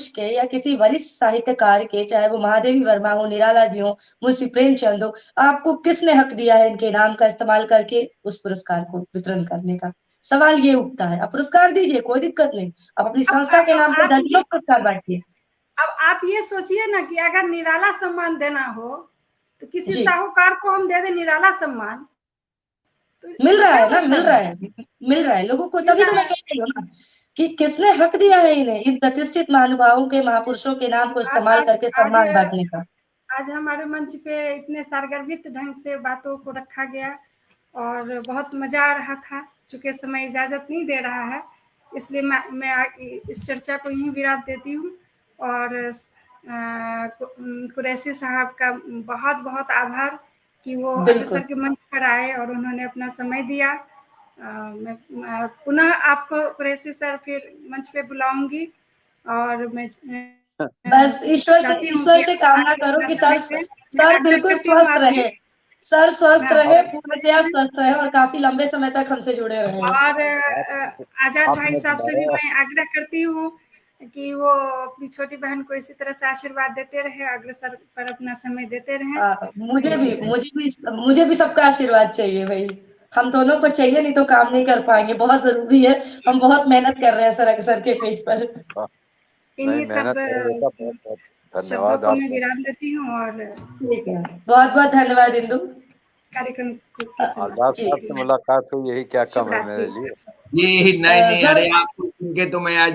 के या किसी वरिष्ठ साहित्यकार के, चाहे वो महादेवी वर्मा हो, निराला जी हो, मुंशी प्रेमचंद हो, आपको किसने हक दिया है इनके नाम का इस्तेमाल करके उस पुरस्कार को वितरण करने का? सवाल ये उठता है। आप पुरस्कार दीजिए, कोई दिक्कत नहीं, आप अपनी संस्था के नाम पर दर्जनों पुरस्कार बांटिए। अब आप ये सोचिए ना कि अगर निराला सम्मान देना हो तो किसी साहूकार को हम दे दें निराला सम्मान, तो मिल रहा है ना, मिल रहा है लोगों को। तभी तो मैं कह रही हूँ ना कि किसने हक दिया है इन्हें, इन प्रतिष्ठित महानुभावों के, महापुरुषों के नाम को इस्तेमाल करके सम्मान बांटने का। आज हमारे मंच पे इतने सारगर्भित ढंग से बातों को रखा गया और बहुत मजा आ रहा था। चूंकि समय इजाजत नहीं दे रहा है, इसलिए मैं इस चर्चा को यहीं विराम देती हूँ। और कुरैशी साहब का बहुत बहुत आभार कि वो अग्रसर के मंच पर आए और उन्होंने अपना समय दिया। मैं पुनः आपको कुरैशी सर फिर मंच पे बुलाऊंगी, और मैं बस ईश्वर से कामना करो कि सर बिल्कुल स्वस्थ रहे, सर स्वस्थ रहे, पूर्ण से आप स्वस्थ रहे और काफी लंबे समय तक हमसे जुड़े रहे। और आजाद भाई साहब से भी मैं आग्रह करती हूँ कि वो अपनी छोटी बहन को इसी तरह से आशीर्वाद देते रहे, अग्रसर पर अपना समय देते रहे। मुझे भी सबका आशीर्वाद चाहिए भाई, हम दोनों को चाहिए, नहीं तो काम नहीं कर पाएंगे। बहुत जरूरी है, हम बहुत मेहनत कर रहे हैं सर अग्रसर के पेज पर। इन्हीं सब शब्दों को मैं विराम देती हूँ और ठीक है, बहुत बहुत धन्यवाद इंदु। कार्यक्रम आजाद साहब से मुलाकात हुई, यही क्या कम है मेरे लिए। ये नहीं, अरे आपको सुन के तो मैं आज